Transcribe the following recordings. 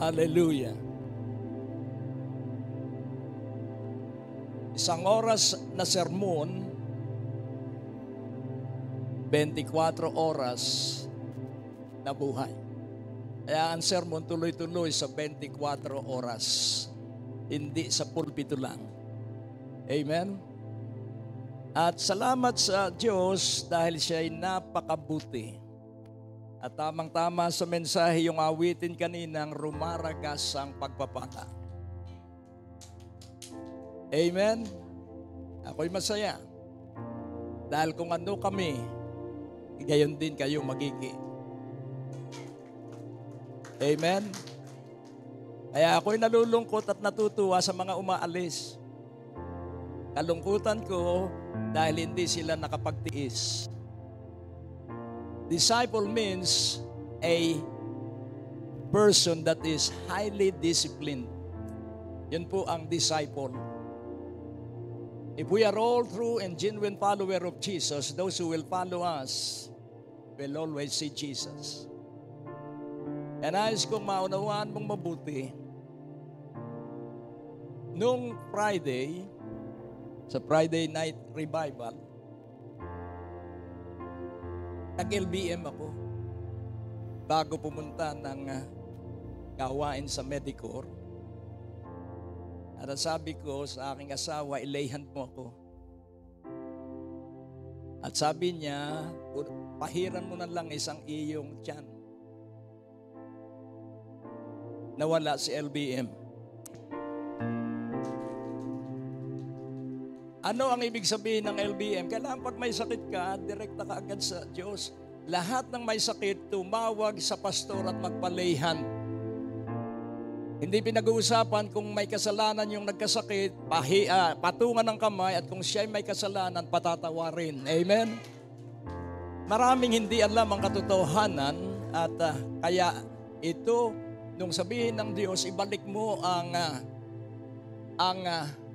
Hallelujah. Isang oras na sermon, 24 oras na buhay. Kaya ang sermon tuloy-tuloy sa 24 oras, hindi sa pulpito lang. Amen? At salamat sa Diyos dahil siya ay napakabuti. At tamang-tama sa mensahe yung awitin kaninang rumaragas ang pagpapala. Amen? Ako'y masaya. Dahil kung ano kami, gayon din kayo magiging. Amen? Kaya ako'y nalulungkot at natutuwa sa mga umaalis. Kalungkutan ko dahil hindi sila nakapagtiis. Disciple means a person that is highly disciplined. Yun po ang disciple. If we are all true and genuine follower of Jesus, those who will follow us will always see Jesus. And nais kong maunawaan mong mabuti, nung Friday, sa Friday night revival, nag-LBM ako bago pumunta ng gawain sa Medicor. At sabi ko sa aking asawa, ilayhan mo ako. At sabi niya, pahiran mo na lang isang iyong tiyan. Nawala si LBM. Ano ang ibig sabihin ng LBM? Kailangan pag may sakit ka, direkta ka agad sa Diyos. Lahat ng may sakit, tumawag sa pastor at magpalayhan. Hindi pinag-uusapan kung may kasalanan yung nagkasakit, patungan ng kamay, at kung siya may kasalanan, patatawarin. Amen? Maraming hindi alam ang katotohanan at kaya ito, nung sabihin ng Diyos, ibalik mo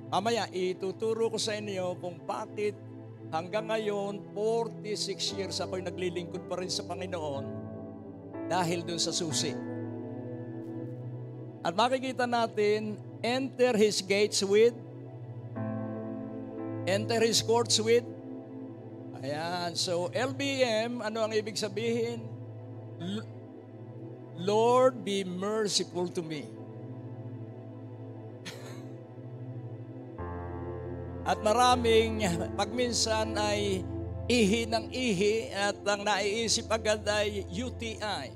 mamaya ituturo ko sa inyo kung bakit hanggang ngayon, 46 years ako'y naglilingkod pa rin sa Panginoon dahil dun sa susi. At makikita natin, enter His courts with. Ayan, so LBM, ano ang ibig sabihin? Lord, be merciful to me. At maraming pagminsan ay ihi ng ihi at ang naiisip agad ay UTI.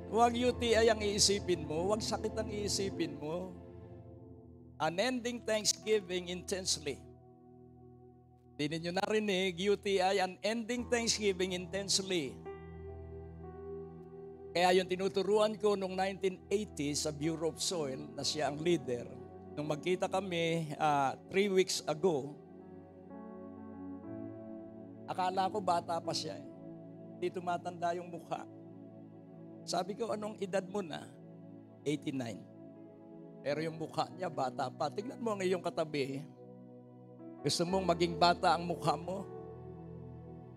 Huwag UTI ang iisipin mo, huwag sakit ang iisipin mo. Unending thanksgiving intensely. Hindi ninyo narinig, UTI, unending thanksgiving intensely. Kaya yung tinuturuan ko noong 1980 sa Bureau of Soil, na siya ang leader, nung magkita kami 3 weeks ago, akala ko bata pa siya. Hindi tumatanda yung mukha. Sabi ko, anong edad mo na? 89. Pero yung mukha niya, bata pa. Tignan mo ang iyong katabi. Gusto mong maging bata ang mukha mo?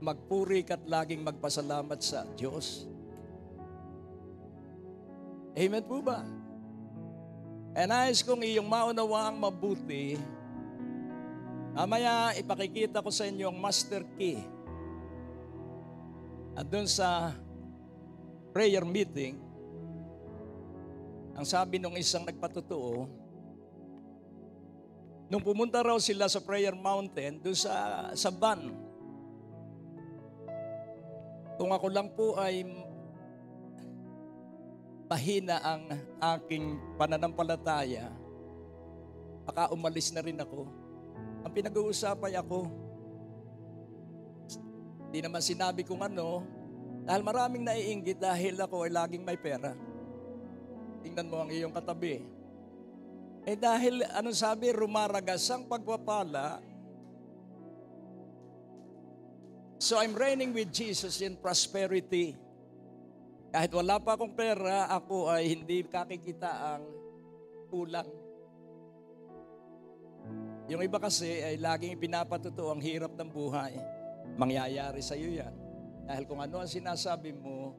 Magpuri ka't laging magpasalamat sa Diyos. Amen po ba? And nais kong iyong maunawaang mabuti. Mamaya ipakikita ko sa inyo ang master key. At doon sa prayer meeting, ang sabi nung isang nagpatotoo, nung pumunta raw sila sa prayer mountain, doon sa van, kung ako lang po ay mahina ang aking pananampalataya, baka umalis na rin ako. Ang pinag-uusapay ako, hindi naman sinabi kung ano, dahil maraming naiinggit dahil ako ay laging may pera. Tingnan mo ang iyong katabi. Dahil, anong sabi, rumaragas ang pagpapala. So I'm reigning with Jesus in prosperity. Kahit wala pa akong pera, ako ay hindi kakikita ang kulang. Yung iba kasi ay laging pinapatuto ang hirap ng buhay. Mangyayari sa iyo yan. Dahil kung ano ang sinasabi mo,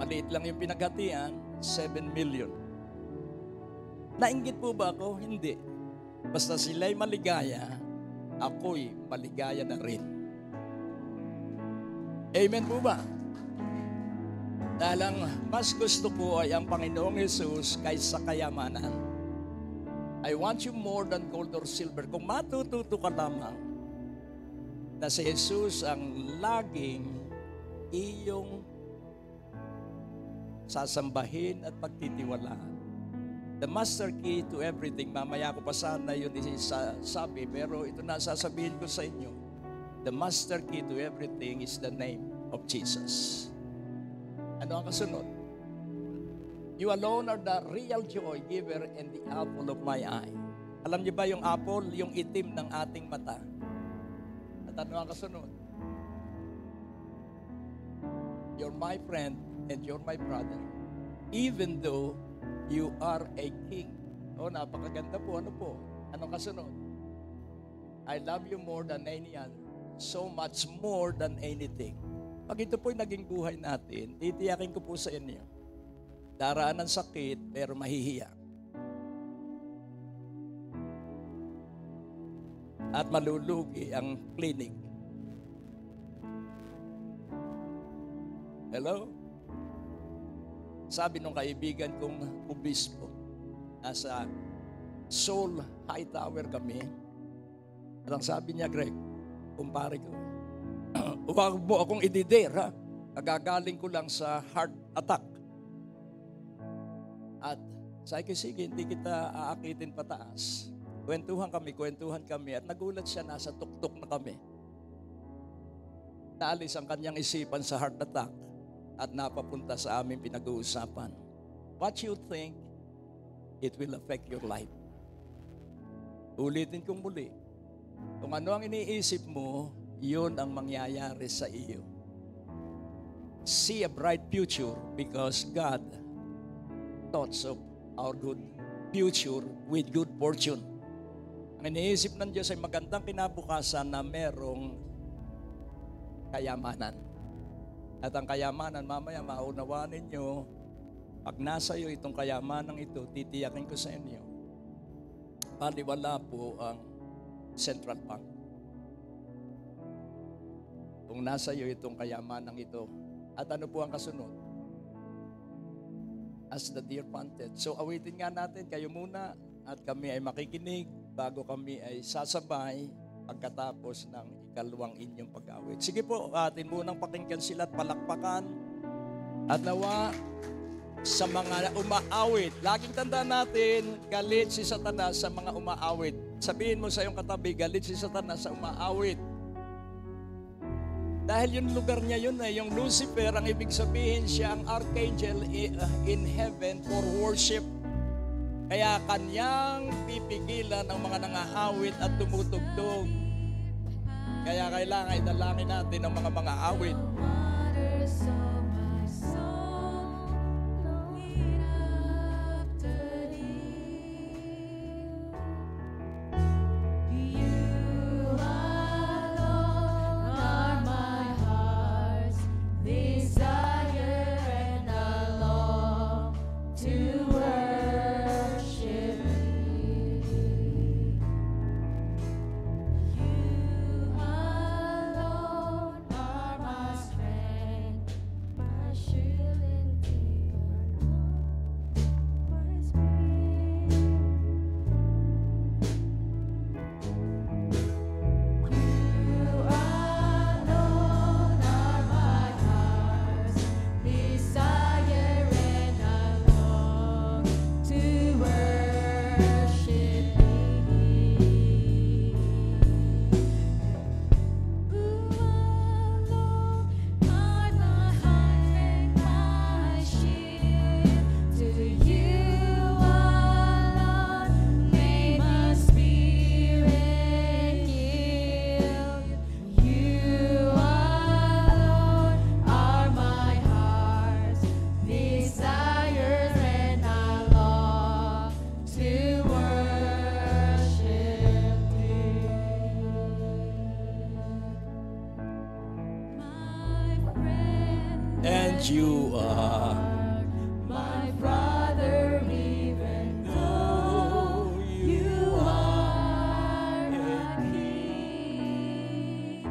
Maliit lang yung pinaghatian, 7 million. Nainggit po ba ako? Hindi. Basta sila'y maligaya, ako'y maligaya na rin. Amen po ba? Dahil ang mas gusto ko ay ang Panginoong Yesus kaysa kayamanan. I want you more than gold or silver. Kung matututo ka lamang na si Jesus ang laging iyong sasambahin at pagtitiwalaan. The master key to everything. Mamaya ko pa sana yun isasabi, pero ito na sasabihin ko sa inyo. The master key to everything is the name of Jesus. Ano ang kasunod? You alone are the real joy giver and the apple of my eye. Alam niyo ba yung apple, yung itim ng ating mata? At ano ang kasunod? You're my friend and you're my brother. Even though you are a king. Oh, napakaganda po. Ano po? Anong kasunod? I love you more than any other. So much more than anything. Pag ito po'y naging buhay natin, titiyakin ko po sa inyo. Daraan ng sakit, pero mahihiya. At malulugi ang clinic. Hello? Sabi nung kaibigan kong obispo, nasa Seoul High Tower kami. At ang sabi niya, Greg, kumpare ko, huwag mo akong ididare, ha? Nagagaling ko lang sa heart attack. At sabi ko, sige, hindi kita aakitin pataas. Kwentuhan kami, at nagulat siya, nasa tuktok na kami. Naalis ang kanyang isipan sa heart attack at napapunta sa aming pinag-uusapan. What you think, it will affect your life. Ulitin kong muli. Kung ano ang iniisip mo, yun ang mangyayari sa iyo. See a bright future because God thoughts of our good future with good fortune. Ang iniisip ng Diyos ay magandang kinabukasan na merong kayamanan. At ang kayamanan, mamaya maunawaan ninyo, pag nasa iyo itong kayamanang ito, titiyakin ko sa inyo, baliwala po ang Central Bank. Kung nasa iyo itong kayamanang ito. At ano po ang kasunod? As the deer panted. So awitin nga natin, kayo muna, at kami ay makikinig bago kami ay sasabay pagkatapos ng ikalawang inyong pag-awit. Sige po, atin munang pakinggan sila at palakpakan. At nawa sa mga umaawit. Laging tandaan natin, galit si Satanas sa mga umaawit. Sabihin mo sa iyong katabi, galit si Satanas sa umaawit. Dahil yung lugar niya yun yung Lucifer, ang ibig sabihin siya ang archangel in heaven for worship. Kaya kanyang pipigilan ang mga nangaawit at tumutugtog. Kaya kailangan idalangin natin ang mga awit. You are my brother, even though you are a king.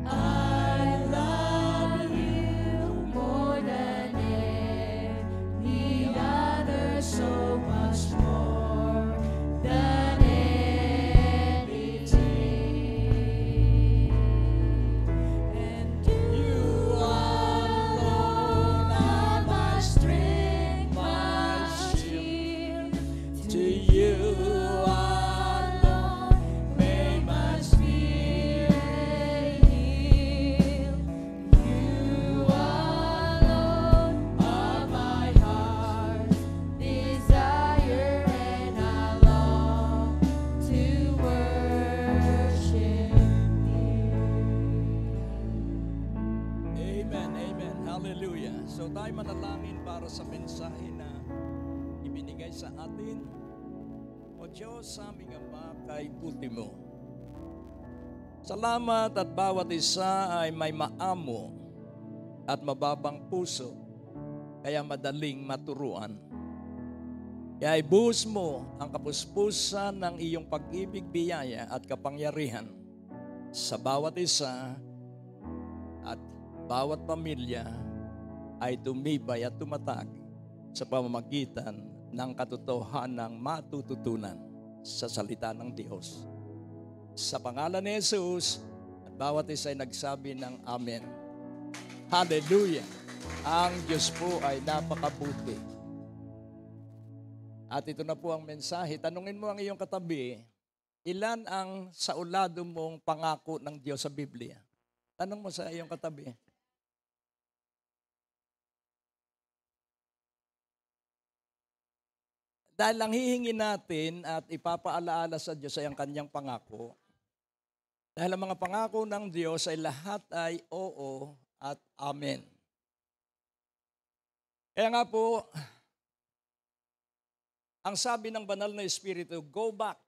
I love you more than any other, so much more than anything. And you alone are my strength, my shield. To you alone may my spirit yield. You alone are my heart's desire, and I long to worship you. Amen, amen. Hallelujah. So tayo manalangin para sa mensahe na ibinigay sa atin. O Diyos, sa aming Ama, kay puti mo. Salamat at bawat isa ay may maamo at mababang puso, kaya madaling maturuan. Kaya ibuhos mo ang kapuspusan ng iyong pag-ibig, biyaya at kapangyarihan sa bawat isa, at bawat pamilya ay tumibay at tumatag sa pamamagitan ng katotohanang matututunan sa salita ng Diyos. Sa pangalan ni Jesus, at bawat isa ay nagsabi ng Amen. Hallelujah! Ang Diyos po ay napakabuti. At ito na po ang mensahe. Tanungin mo ang iyong katabi, ilan ang saulado mong pangako ng Diyos sa Biblia? Tanong mo sa iyong katabi. Dahil ang hihingin natin at ipapaalaala sa Diyos ay ang kanyang pangako. Dahil ang mga pangako ng Diyos ay lahat ay oo at amen. Kaya nga po, ang sabi ng banal na Espiritu, go back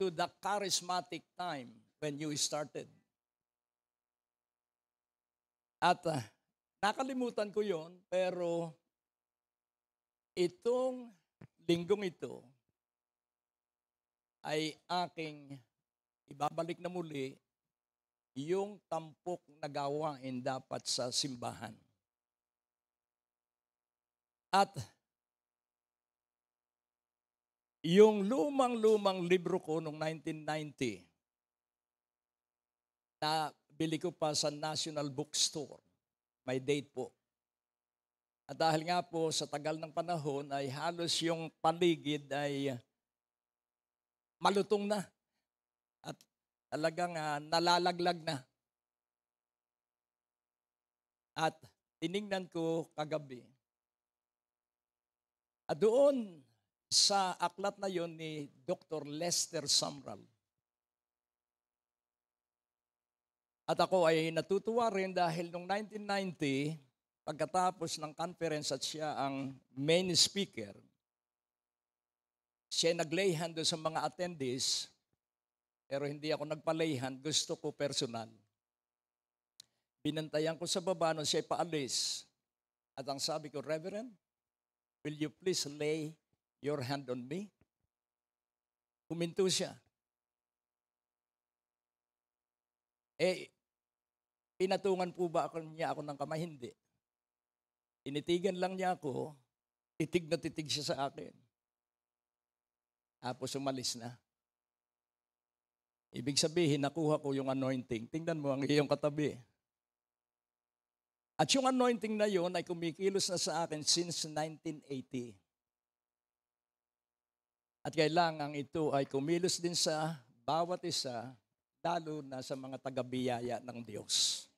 to the charismatic time when you started. At nakalimutan ko yon, pero itong linggong ito ay aking ibabalik na muli yung tampok na gawain dapat sa simbahan. At yung lumang-lumang libro ko noong 1990, na bili ko pa sa National Bookstore, may date po. At dahil nga po sa tagal ng panahon ay halos yung paligid ay malutong na at talagang nalalaglag na. At tiningnan ko kagabi. At doon sa aklat na yon ni Dr. Lester Sumrall. At ako ay natutuwa rin dahil noong 1990, pagkatapos ng conference at siya ang main speaker, siya nag-lay hand doon sa mga attendees, pero hindi ako nagpa-lay hand, gusto ko personal. Binantayan ko sa baba nung siya paalis. At ang sabi ko, Reverend, will you please lay your hand on me? Huminto siya. Pinatungan po ba niya ako ng kamay? Hindi. Tinitigan lang niya ako, titig na titig siya sa akin. Tapos umalis na. Ibig sabihin, nakuha ko yung anointing. Tingnan mo ang iyong katabi. At yung anointing na yon ay kumikilos na sa akin since 1980. At kailangan ito ay kumilos din sa bawat isa, lalo na sa mga taga-biyaya ng Diyos.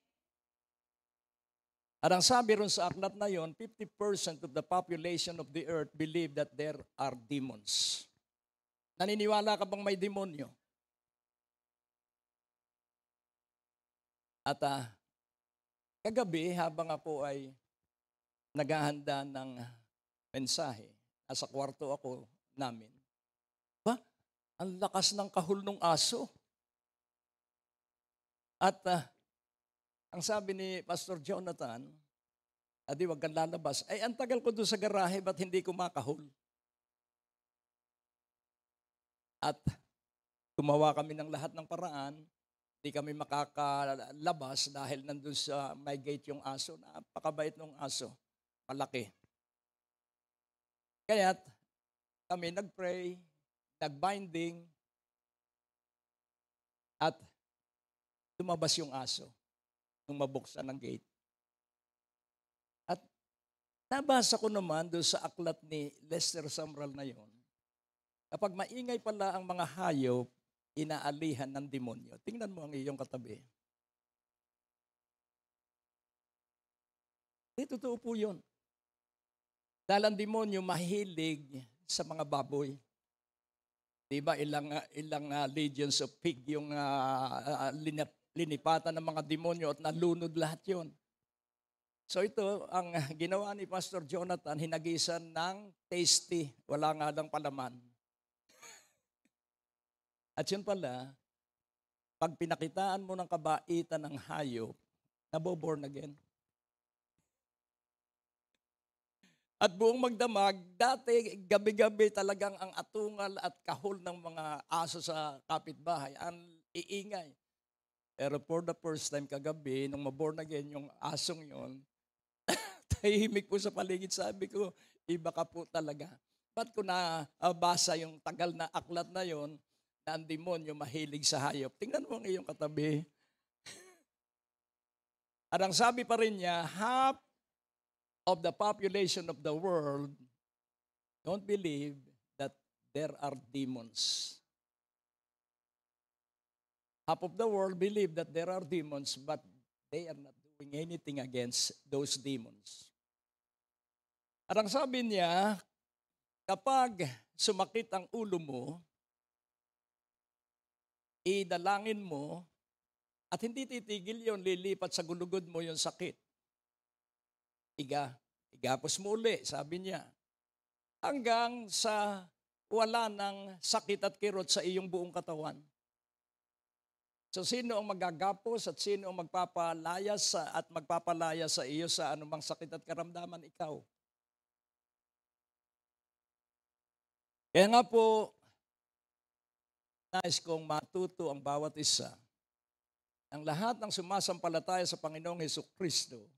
At ang sabi ron sa aklat na yon, 50% of the population of the earth believe that there are demons. Naniniwala ka bang may demonyo? At kagabi, habang ako ay naghahanda ng mensahe, nasa kwarto ako namin, ang lakas ng kahul ng aso. At Ang sabi ni Pastor Jonathan, adi wag kang lalabas. Ay, ang tagal ko doon sa garahe, ba't hindi ko makahol? At gumawa kami ng lahat ng paraan, hindi kami makakalabas dahil nandun sa may gate yung aso. Napakabait ng aso. Malaki. Kaya't kami nag-pray, nag-binding, at lumabas yung aso nung mabuksan ng gate. At nabasa ko naman doon sa aklat ni Lester Sumrall na yon, kapag maingay pala ang mga hayop, inaalihan ng demonyo. Tingnan mo ang iyong katabi. Totoo po yun. Dahil ang demonyo mahilig sa mga baboy. Diba ilang legions of pig yung linipatan ng mga demonyo at nalunod lahat yon. So ito, ang ginawa ni Pastor Jonathan, hinagisan ng tasty. Wala nga lang palaman. At yun pala, pag pinakitaan mo ng kabaitan ng hayop, naboborn again. At buong magdamag, dati gabi-gabi talagang ang atungal at kahol ng mga aso sa kapitbahay, ang iingay. Pero for the first time kagabi, nung maborn again yung asong yon, tahimik po sa paligid. Sabi ko, iba ka po talaga. Ba't ko nabasa yung tagal na aklat na yon, na ang demonyo mahilig sa hayop? Tingnan mo ang iyong katabi. At ang sabi pa rin niya, half of the population of the world don't believe that there are demons. Half of the world believe that there are demons, but they are not doing anything against those demons. At ang sabi niya, kapag sumakit ang ulo mo, idalangin mo, at hindi titigil yon, lilipat sa gulugod mo yung sakit. Igapos mo uli, sabi niya. Hanggang sa wala ng sakit at kirot sa iyong buong katawan. So sino ang magagapos at sino ang magpapalayas at magpapalaya sa iyo sa anumang sakit at karamdaman? Ikaw. Kaya nga po, nais kong matuto ang bawat isa. Ang lahat ng sumasampalataya sa Panginoong Hesukristo,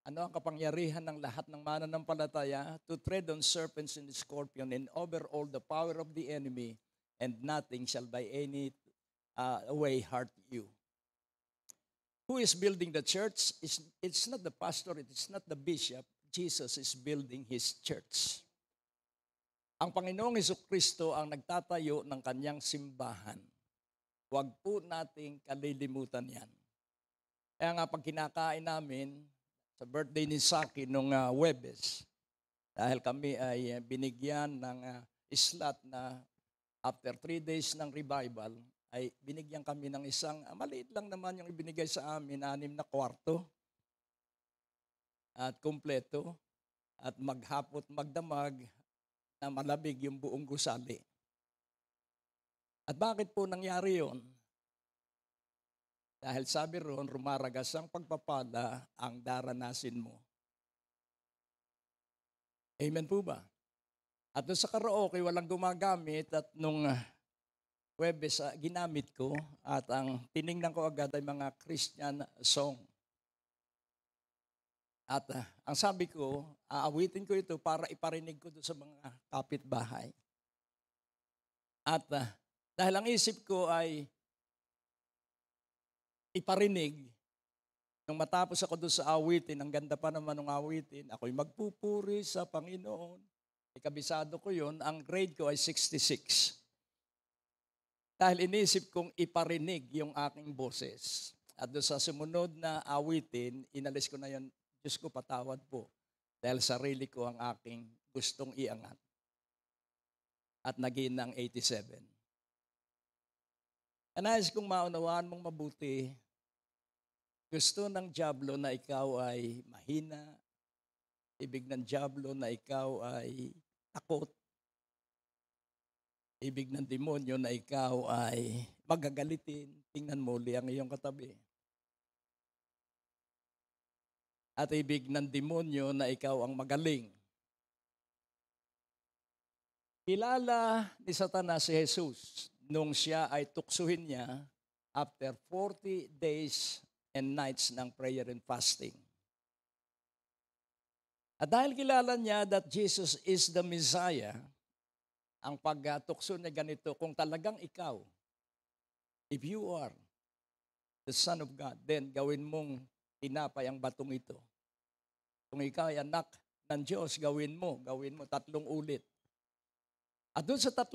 ano ang kapangyarihan ng lahat ng mananampalataya? To tread on serpents and scorpion and over all the power of the enemy, and nothing shall by any way hurt you. Who is building the church? It's not the pastor, it is not the bishop. Jesus is building His church. Ang Panginoong Hesukristo ang nagtatayo ng kanyang simbahan. Huwag po nating kalilimutan yan. Kaya nga pag kinakain namin, sa birthday ni Saki nung Webes, dahil kami ay binigyan ng slot na after 3 days ng revival, ay binigyan kami ng isang, maliit lang naman yung ibinigay sa amin, 6 na kwarto at kumpleto at maghapot magdamag na malabig yung buong gusali. At bakit po nangyari yon? Dahil sabi roon, rumaragas ang pagpapala ang daranasin mo. Amen po ba? At doon sa karaoke, walang gumagamit at nung Webes, ginamit ko at ang tiningnan ko agad ay mga Christian song. At ang sabi ko, aawitin ko ito para iparinig ko doon sa mga kapitbahay. At dahil ang isip ko ay iparinig, nung matapos ako doon sa awitin, ang ganda pa naman ng awitin, ako'y magpupuri sa Panginoon. Kabisado ko yon, ang grade ko ay 66. Dahil inisip kong iparinig yung aking boses. At doon sa sumunod na awitin, inalis ko na yon, Diyos ko patawad po. Dahil sarili ko ang aking gustong iangat. At naging ng 87. Nais kong maunawaan mong mabuti, gusto ng dyablo na ikaw ay mahina, ibig ng dyablo na ikaw ay takot, ibig ng demonyo na ikaw ay magagalitin. Tingnan mo uli ang iyong katabi. at ibig ng demonyo na ikaw ang magaling. Kilala ni Satanas si Jesus nung siya ay tuksuhin niya after 40 days and nights ng prayer and fasting. At dahil kilala niya that Jesus is the Messiah, ang pagtukso niya ganito, kung talagang ikaw, if you are the Son of God, then gawin mong tinapay ang batong ito. Kung ikaw ay anak ng Diyos, gawin mo 3 ulit. At doon sa 3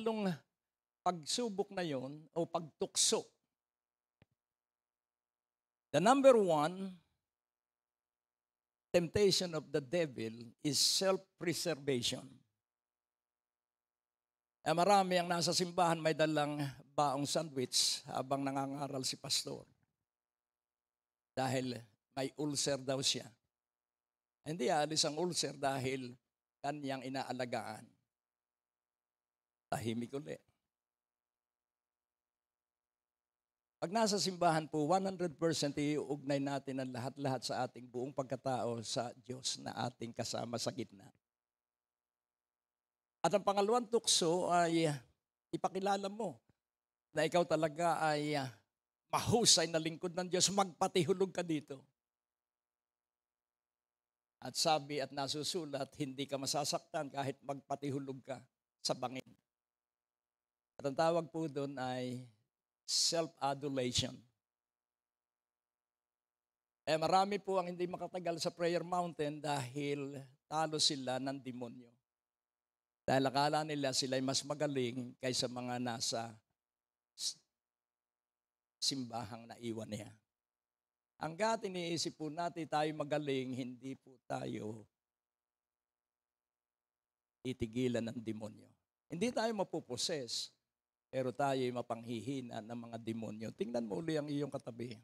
pagsubok na yon o pagtukso, the number 1 temptation of the devil is self-preservation. Marami ang nasa simbahan may dalang baong sandwich habang nangangaral si pastor. Dahil may ulcer daw siya. Hindi alis ang ulcer dahil kanyang inaalagaan. Tahimik ulit. Pag nasa simbahan po, 100% iuugnay natin ang lahat-lahat sa ating buong pagkatao sa Diyos na ating kasama sa gitna. At ang pangalawang tukso ay ipakilala mo na ikaw talaga ay mahusay na lingkod ng Diyos, magpatihulog ka dito. At sabi at nasusulat, hindi ka masasaktan kahit magpatihulog ka sa bangin. At ang tawag po doon ay self-adulation. Marami po ang hindi makatagal sa prayer mountain dahil talo sila ng demonyo. Dahil akala nila sila ay mas magaling kaysa mga nasa simbahang naiwan niya. Hanggat iniisip po natin tayo magaling, hindi po tayo itigilan ng demonyo. Hindi tayo mapuposes, pero tayo ay mapanghihina ng mga demonyo. Tingnan mo uli ang iyong katabi.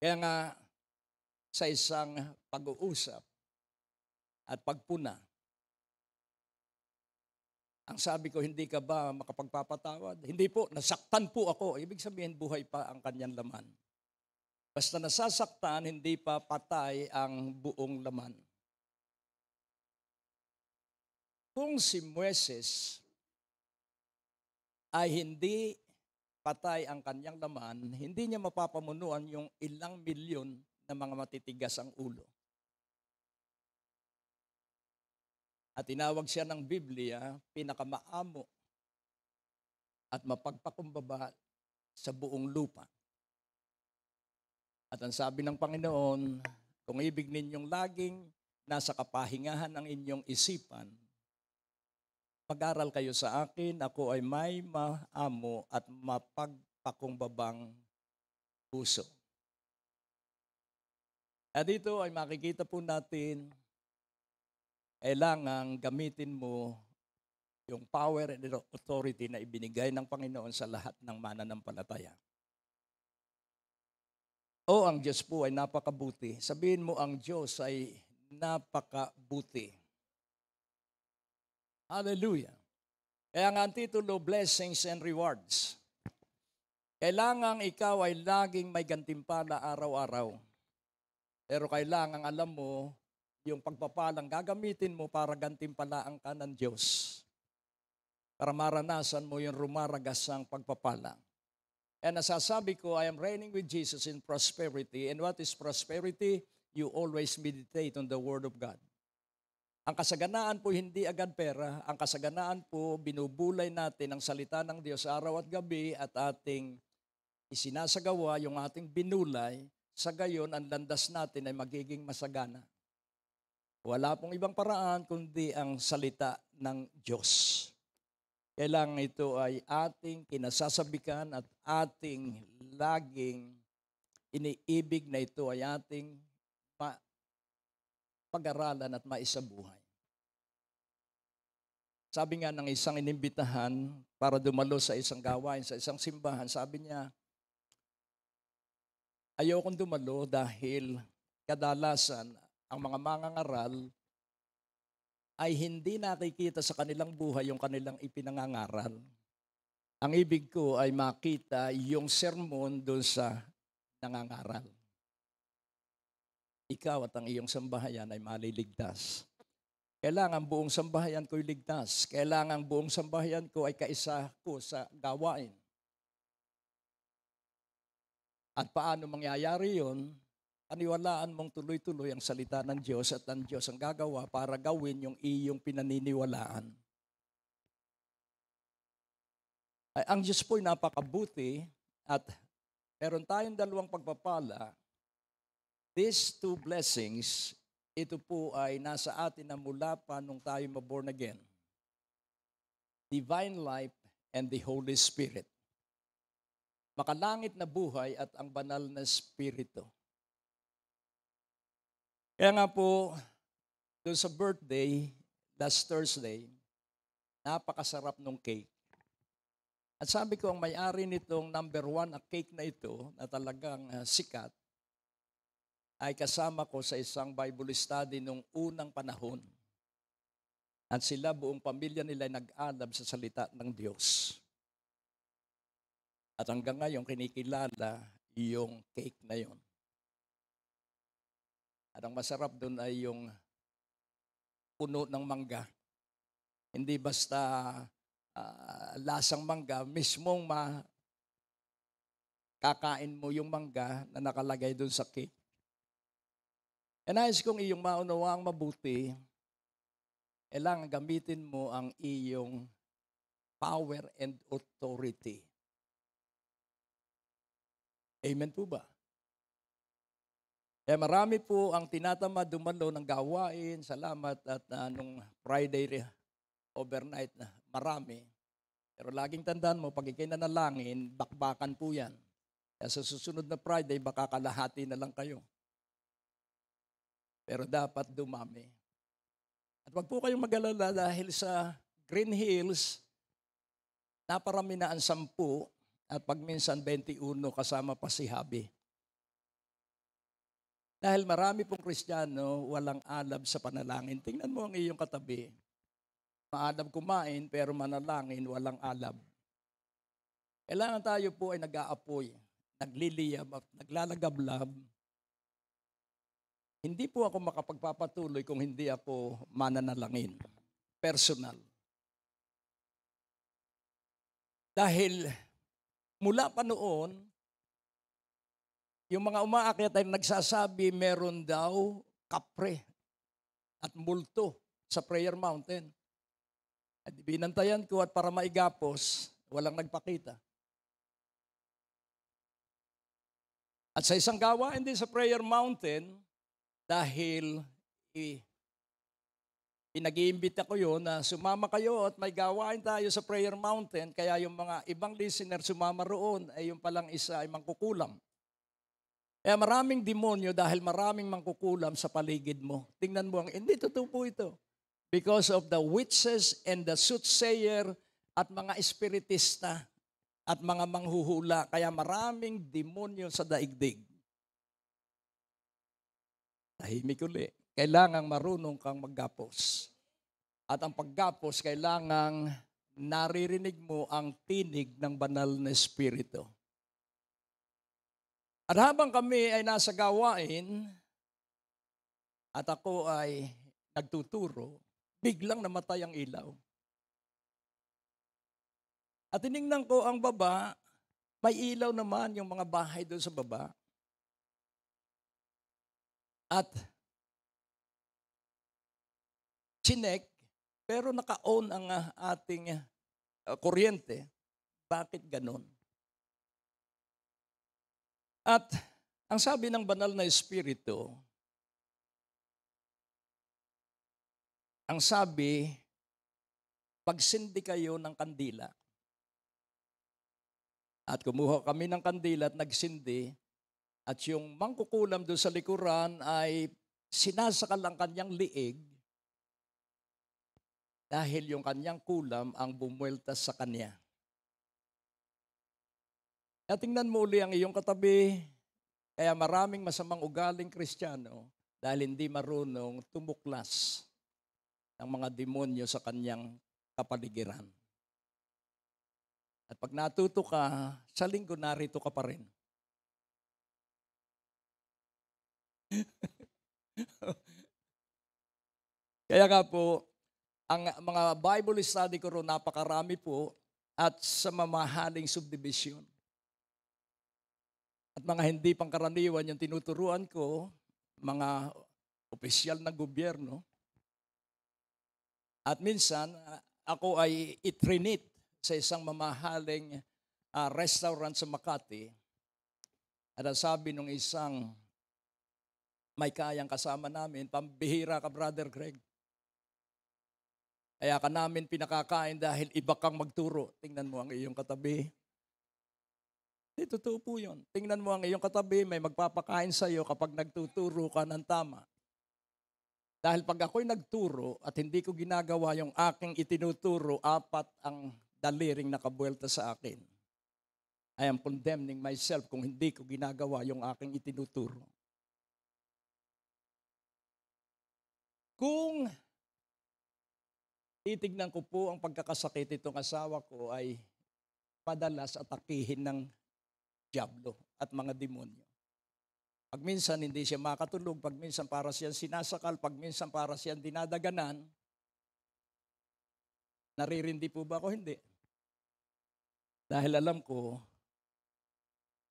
Kaya nga, sa isang pag-uusap at pagpuna, ang sabi ko, hindi ka ba makapagpapatawad? Hindi po, nasaktan po ako. Ibig sabihin, buhay pa ang kanyang laman. Basta nasasaktan, hindi pa patay ang buong laman. Kung si Moises ay hindi patay ang kanyang laman, hindi niya mapapamunuan yung ilang milyon na mga matitigas ang ulo. At tinawag siya ng Biblia, pinakamaamo at mapagpakumbaba sa buong lupa. At ang sabi ng Panginoon, kung ibig ninyong laging nasa kapahingahan ang inyong isipan, mag-aral kayo sa akin, ako ay may maamo at mapagpakumbabang puso. At dito ay makikita po natin, kailangan gamitin mo yung power and authority na ibinigay ng Panginoon sa lahat ng mananampalataya. O ang Diyos po ay napakabuti. Sabihin mo, ang Diyos ay napakabuti. Hallelujah. Kaya nga ang titulo, Blessings and Rewards. Kailangan ikaw ay laging may gantimpala araw-araw. Pero kailangan alam mo, yung pagpapalang gagamitin mo para gantimpalaan ka ng Diyos. Para maranasan mo yung rumaragas ang pagpapala. And nasasabi ko, I am reigning with Jesus in prosperity. And what is prosperity? You always meditate on the Word of God. Ang kasaganaan po hindi agad pera. Ang kasaganaan po, binubulay natin ang salita ng Diyos araw at gabi at ating isinasagawa yung ating binulay. Sa gayon, ang landas natin ay magiging masagana. Wala pong ibang paraan kundi ang salita ng Diyos. Kailangan ito ay ating kinasasabikan at ating laging iniibig na ito ay ating pag-aralan at maisabuhay. Sabi nga ng isang inimbitahan para dumalo sa isang gawain, sa isang simbahan, sabi niya, ayaw kong dumalo dahil kadalasan ang mga mangangaral ay hindi nakikita sa kanilang buhay yung kanilang ipinangangaral. Ang ibig ko ay makita yung sermon doon sa nangangaral. ikaw at ang iyong sambahayan ay maliligtas. Kailangan buong sambahayan ko'y ligtas. Kailangan buong sambahayan ko ay kaisa ko sa gawain. At paano mangyayari yun? Paniwalaan mong tuloy-tuloy ang salita ng Diyos at ang Diyos ang gagawa para gawin yung iyong pinaniniwalaan. Ang Diyos po'y napakabuti at meron tayong dalawang pagpapala. These two blessings, ito po ay nasa atin na mula pa nung tayo maborn again. Divine life and the Holy Spirit. Makalangit na buhay at ang banal na Espiritu. Kaya nga po, doon sa birthday, last Thursday, napakasarap nung cake. At sabi ko, ang may-ari nitong number 1 na cake na ito, na talagang sikat, ay kasama ko sa isang Bible study nung unang panahon. At sila, buong pamilya nila ay nag-alab sa salita ng Diyos. At hanggang ngayon, kinikilala yung cake na yon. At ang masarap doon ay yung puno ng mangga. Hindi basta lasang mangga, mismong kakain mo yung mangga na nakalagay doon sa cake. E nais kong iyong maunawaang mabuti, kailangan gamitin mo ang iyong power and authority. Amen po ba? Kaya marami po ang tinatamad dumalo ng gawain. Salamat at nung Friday overnight na marami. Pero laging tandaan mo, pag ikay nanalangin, bakbakan po yan. Kaya sa susunod na Friday, baka kalahati na lang kayo. Pero dapat dumami. At wag po kayong mag-alala dahil sa Green Hills, naparami na ang 10 at pag minsan 21 kasama pa si Habi. Dahil marami pong Kristiyano walang alab sa panalangin. Tingnan mo ang iyong katabi. Maalab kumain pero manalangin walang alab. Kailangan tayo po ay nag-aapoy, nagliliyab at naglalagablab. Hindi po ako makapagpapatuloy kung hindi ako mananalangin. Personal. Dahil mula pa noon, yung mga umaakyat ay nagsasabi meron daw kapre at multo sa prayer mountain. At binantayan ko at para maigapos, walang nagpakita. At sa isang gawain din sa prayer mountain, dahil pinag-iimbita ko yun na sumama kayo at may gawain tayo sa prayer mountain, kaya yung mga ibang listener sumama roon ay yung palang isa ay mangkukulam. Kaya maraming demonyo dahil maraming mangkukulam sa paligid mo. Tingnan mo, hindi totoo po ito. Because of the witches and the soothsayer at mga espiritista at mga manghuhula, kaya maraming demonyo sa daigdig. Tahimik uli. Kailangang marunong kang maggapos. At ang paggapos, kailangang naririnig mo ang tinig ng banal na Espiritu. At habang kami ay nasa gawain, at ako ay nagtuturo, biglang namatay ang ilaw. At tinignan ko ang baba, may ilaw naman yung mga bahay doon sa baba. At chinek, pero naka-on ang ating kuryente. Bakit ganon? At ang sabi ng banal na Espiritu, ang sabi, pagsindi kayo ng kandila. At kumuha kami ng kandila at nagsindi. At yung mangkukulam doon sa likuran ay sinasakal ang kanyang liig dahil yung kanyang kulam ang bumueltas sa kanya. At tingnan mo uli ang iyong katabi, kaya maraming masamang ugaling Kristiyano dahil hindi marunong tumuklas ng mga demonyo sa kanyang kapaligiran. At pag natuto ka, sa linggo narito ka pa rin. Kaya nga po, ang mga Bible study ko ro napakarami po at sa mamahaling subdivision. At mga hindi pangkaraniwan yung tinuturuan ko, mga opisyal ng gobyerno. At minsan, ako ay itrinit sa isang mamahaling restaurant sa Makati. At ang sabi nung isang may kayang kasama namin, pambihira ka, Brother Greg. Kaya ka namin pinakakain dahil iba kang magturo. Tingnan mo ang iyong katabi. Totoo po yun. Tingnan mo ang iyong katabi, may magpapakain sa iyo kapag nagtuturo ka ng tama. Dahil pag ako'y nagturo at hindi ko ginagawa yung aking itinuturo, apat ang daliring nakabuelta sa akin. I am condemning myself kung hindi ko ginagawa yung aking itinuturo. Kung titignan ko po ang pagkakasakit itong asawa ko ay madalas atakihin ng diablo at mga demonyo. Pag minsan hindi siya makatulog, pag minsan para siyang sinasakal, pag minsan para siyang dinadaganan, naririndi po ba ako? Hindi. Dahil alam ko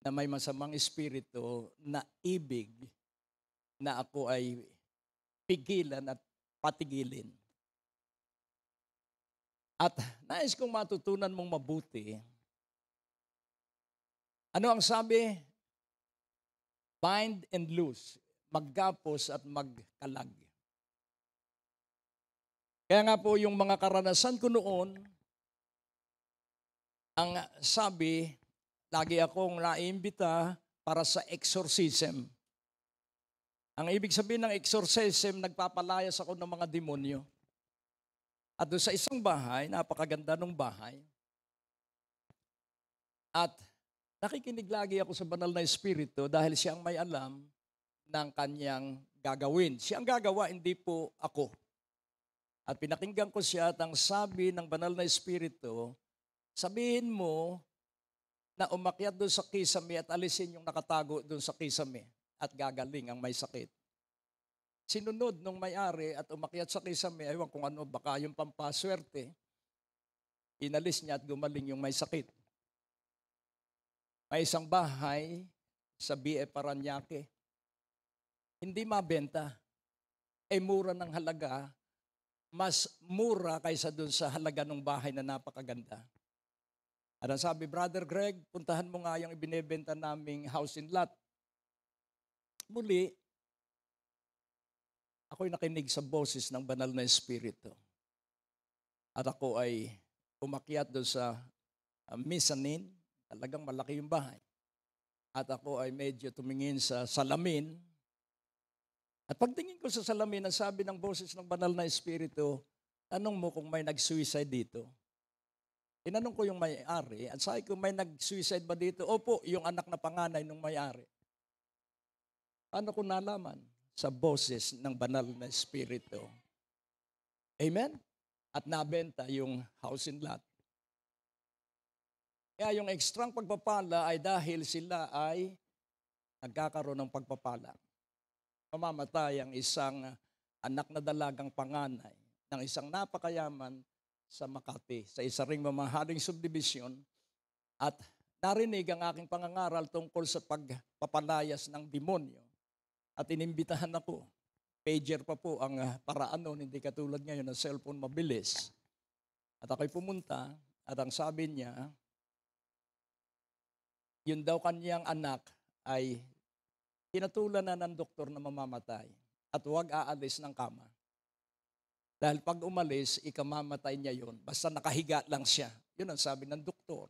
na may masamang espiritu na ibig na ako ay pigilan at patigilin. At nais kong matutunan mong mabuti. Ano ang sabi? Bind and loose. Maggapos at magkalag. Kaya nga po yung mga karanasan ko noon, ang sabi, lagi akong naiimbita para sa exorcism. Ang ibig sabihin ng exorcism, nagpapalayas ako ng mga demonyo. At doon sa isang bahay, napakaganda ng bahay. At nakikinig lagi ako sa banal na espiritu dahil siya ang may alam ng kanyang gagawin. Siya ang gagawa, hindi po ako. At pinakinggan ko siya at ang sabi ng banal na espiritu, sabihin mo na umakyat doon sa kisame at alisin yung nakatago doon sa kisame at gagaling ang may sakit. Sinunod nung may-ari at umakyat sa kisame, ewan kung ano, baka yung pampaswerte, inalis niya at gumaling yung may sakit. May isang bahay sa B.E. Parañaque. Hindi mabenta. Mura ng halaga. Mas mura kaysa dun sa halaga ng bahay na napakaganda. At ang sabi, Brother Greg, puntahan mo nga yung ibinebenta naming house and lot. Muli, ako'y nakinig sa boses ng banal na espiritu. At ako ay umakyat doon sa mezzanine. Talagang malaki yung bahay. At ako ay medyo tumingin sa salamin. At pagtingin ko sa salamin, ang sabi ng boses ng banal na espiritu, tanong mo kung may nag-suicide dito. Tinanong ko yung may-ari, at sabi ko, may nag-suicide ba dito? Opo, yung anak na panganay ng may-ari. Paano ko nalaman? Sa boses ng banal na espiritu. Amen? At nabenta yung house and lot. Kaya yung ekstrang pagpapala ay dahil sila ay nagkakaroon ng pagpapala. Mamamatay ang isang anak na dalagang panganay ng isang napakayaman sa Makati, sa isa ring mamahaling subdivision. At narinig ang aking pangangaral tungkol sa pagpapalayas ng demonyo. At inimbitahan ako. Pager pa po ang paraan noon, hindi katulad ngayon na cellphone mabilis. At ako'y pumunta at ang sabi niya, yun daw kanyang anak ay pinatulan na ng doktor na mamamatay at huwag aalis ng kama. Dahil pag umalis, ikamamatay niya yun. Basta nakahiga lang siya. Yun ang sabi ng doktor.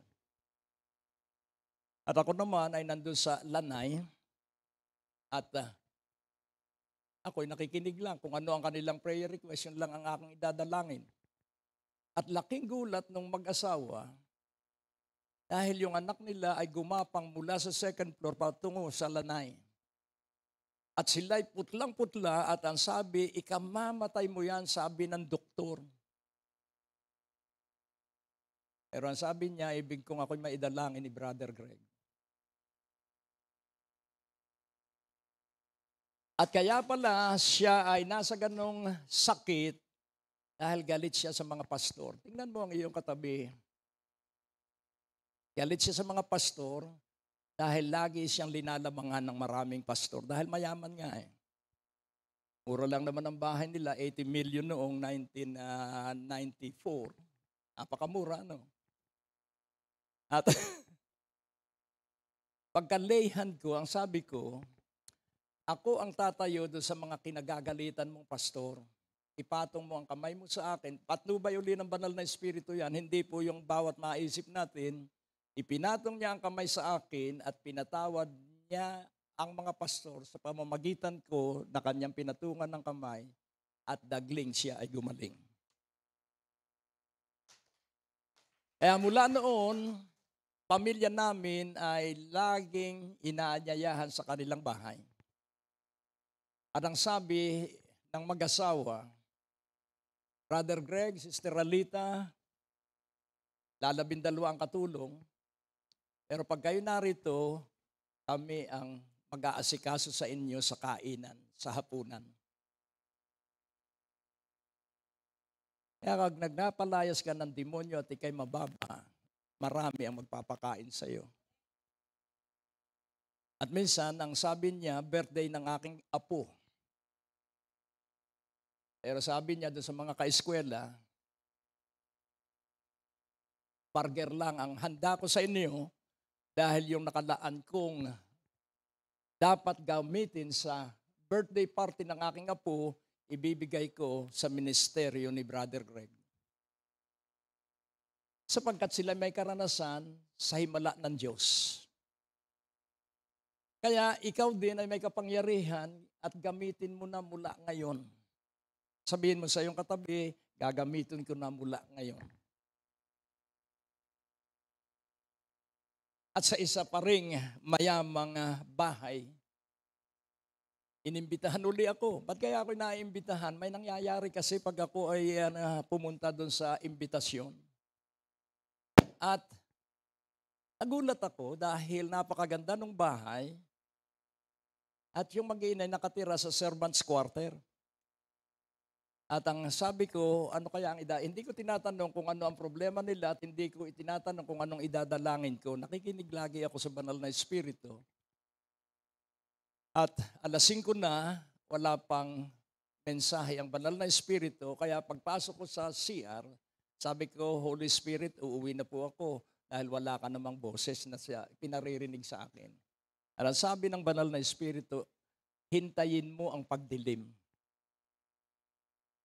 At ako naman ay nandun sa lanay at ako'y nakikinig lang kung ano ang kanilang prayer request, yun lang ang aking idadalangin. At laking gulat nung mag-asawa, dahil yung anak nila ay gumapang mula sa second floor patungo sa lanay. At sila'y putlang-putla at ang sabi, ikamamatay mo yan, sabi ng doktor. Pero ang sabi niya, ibig kong ako'y maidalangin ni Brother Greg. At kaya pala siya ay nasa ganong sakit dahil galit siya sa mga pastor. Tingnan mo ang iyong katabi. Galit siya sa mga pastor dahil lagi siyang linalamangan ng maraming pastor. Dahil mayaman nga eh. Mura lang naman ang bahay nila, 80 million noong 1994. Napakamura, no? At pagkalayhan ko, ang sabi ko, ako ang tatayo doon sa mga kinagagalitan mong pastor. Ipatong mo ang kamay mo sa akin. Patnubay uli ng banal na espiritu yan. Hindi po yung bawat maisip natin. Ipinatong niya ang kamay sa akin at pinatawad niya ang mga pastor sa pamamagitan ko na kanyang pinatungan ng kamay at dagling siya ay gumaling. Kaya mula noon, pamilya namin ay laging inaanyayahan sa kanilang bahay. At ang sabi ng mag-asawa, Brother Greg, Sister Alita, 12 ang katulong, pero pag kayo narito, kami ang mag-aasikaso sa inyo sa kainan, sa hapunan. Kaya pag nagnapalayas ka ng demonyo at ikay mababa, marami ang magpapakain sa iyo. At minsan, ang sabi niya, birthday ng aking apo. Pero sabi niya doon sa mga kaeskwela, burger lang ang handa ko sa inyo dahil yung nakalaan kong dapat gamitin sa birthday party ng aking apo, ibibigay ko sa ministeryo ni Brother Greg. Sapagkat sila may karanasan sa himala ng Diyos. Kaya ikaw din ay may kapangyarihan at gamitin mo na mula ngayon. Sabihin mo sa iyong katabi, gagamitin ko na mula ngayon. At sa isa pa ring mayamang bahay, inimbitahan uli ako. Ba't kaya ako naiimbitahan? May nangyayari kasi pag ako ay pumunta doon sa imbitasyon. At nagulat ako dahil napakaganda ng bahay at yung mag-iinay nakatira sa servant's quarter. At ang sabi ko, ano kaya ang hindi ko tinatanong kung ano ang problema nila at hindi ko itinatanong kung anong idadalangin ko. Nakikinig lagi ako sa banal na espiritu. At 5:00 na, wala pang mensahe ang banal na espiritu. Kaya pagpasok ko sa CR, sabi ko, Holy Spirit, uuwi na po ako dahil wala ka namang boses na siya pinaririnig sa akin. At ang sabi ng banal na espiritu, hintayin mo ang pagdilim.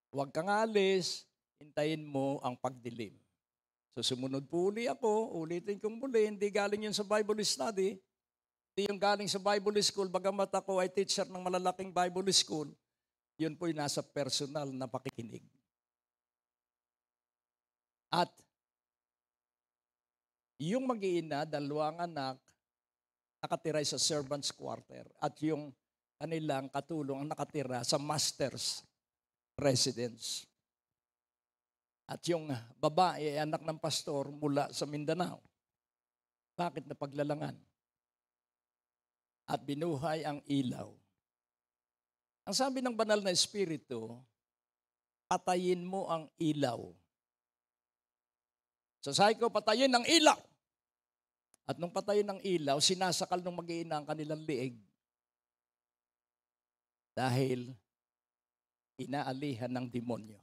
Huwag kang alis, hintayin mo ang pagdilim. So sumunod po uli ako, ulitin kong muli, hindi galing yun sa Bible study, hindi yung galing sa Bible school, bagamat ako ay teacher ng malalaking Bible school, yun po yung nasa personal na pakikinig. At yung mag-iina, 2 anak, nakatira sa servant's quarter at yung kanilang katulong ang nakatira sa master's residence. At yung babae ay anak ng pastor mula sa Mindanao. Bakit napaglalangan? At binuhay ang ilaw. Ang sabi ng banal na espiritu, patayin mo ang ilaw. So sabi ko, patayin ang ilaw. At nung patayin ang ilaw, sinasakal ng mag-iina ang kanilang liig. Dahil inaalihan ng demonyo.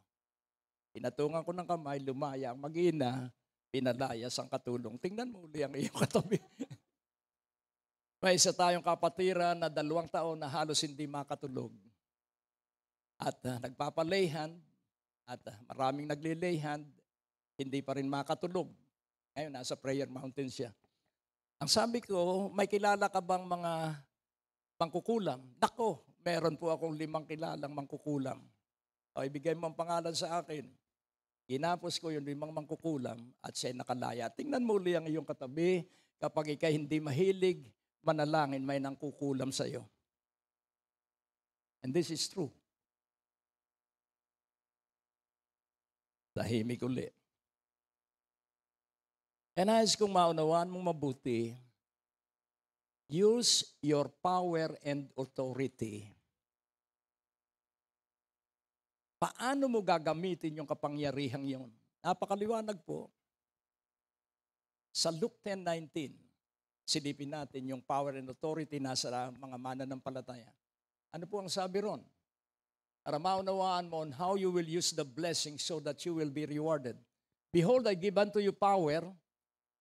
Pinatungan ko ng kamay, lumaya ang mag-ina, pinalayas ang katulong. Tingnan mo uli ang iyong katabi. May isa tayong kapatiran na 2 taon na halos hindi makatulog. At nagpapalayhan, at maraming naglilayhan, hindi pa rin makatulog. Ngayon, nasa prayer mountain siya. Ang sabi ko, may kilala ka bang mga mangkukulam? Nako, meron po akong 5 kilalang mangkukulam. O, ibigay mo ang pangalan sa akin. Ginapos ko yung 5 mangkukulam at siya nakalaya. Tingnan mo uli ang iyong katabi. Kapag ikay hindi mahilig, manalangin, may nangkukulam sa iyo. And this is true. Tahimik uli. And nais kong maunawaan mong mabuti, use your power and authority Paano mo gagamitin yung kapangyarihang yon? Napakaliwanag po. Sa Luke 10:19, silipin natin yung power and authority nasa mga mananampalataya. Ano po ang sabi ron? Para maunawaan mo on how you will use the blessing so that you will be rewarded. Behold, I give unto you power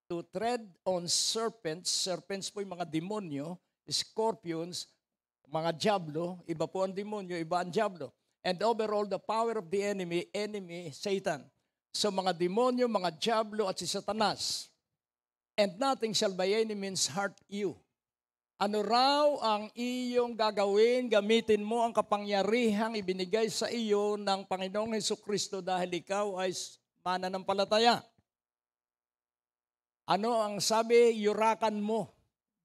to tread on serpents. Serpents po yung mga demonyo, scorpions, mga diablo. Iba po ang demonyo, iba ang diablo. And over all the power of the enemy, Satan. So mga demonyo, mga diablo at si Satanas. And nothing shall by any means hurt you. Ano raw ang iyong gagawin? Gamitin mo ang kapangyarihang ibinigay sa iyo ng Panginoong Hesukristo dahil ikaw ay mananampalataya. Ano ang sabi? Yurakan mo,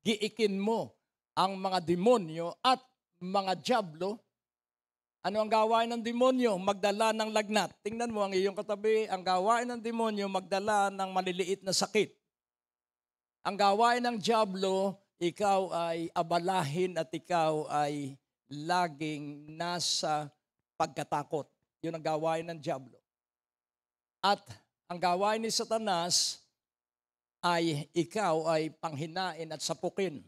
giikin mo ang mga demonyo at mga diablo. Ano ang gawain ng demonyo? Magdala ng lagnat. Tingnan mo ang iyong katabi, ang gawain ng demonyo, magdala ng maliliit na sakit. Ang gawain ng diablo, ikaw ay abalahin at ikaw ay laging nasa pagkatakot. Yun ang gawain ng diablo. At ang gawain ni Satanas ay ikaw ay panghinain at sapukin.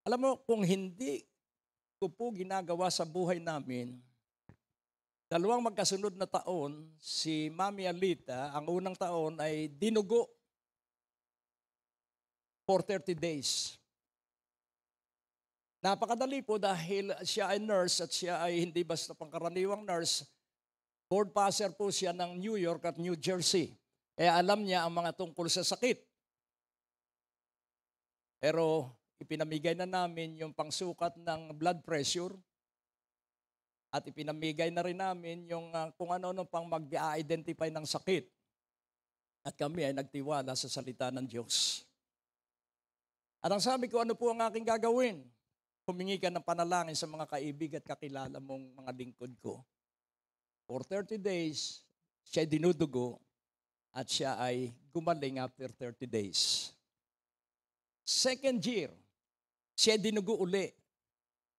Alam mo, kung hindi ko po ginagawa sa buhay namin, 2 magkasunod na taon, si Mami Alita, ang unang taon ay dinugo for 30 days. Napakadali po dahil siya ay nurse at siya ay hindi basta pangkaraniwang nurse. Board passer po siya ng New York at New Jersey. Kaya alam niya ang mga tungkol sa sakit. Pero ipinamigay na namin yung pangsukat ng blood pressure at ipinamigay na rin namin yung kung ano-ano pang mag-identify ng sakit. At kami ay nagtiwala sa salita ng Diyos. At ang sabi ko, ano po ang aking gagawin? Humingi ka ng panalangin sa mga kaibig at kakilala mong mga lingkod ko. For 30 days, siya dinudugo at siya ay gumaling after 30 days. Second year, siya dinugo uli.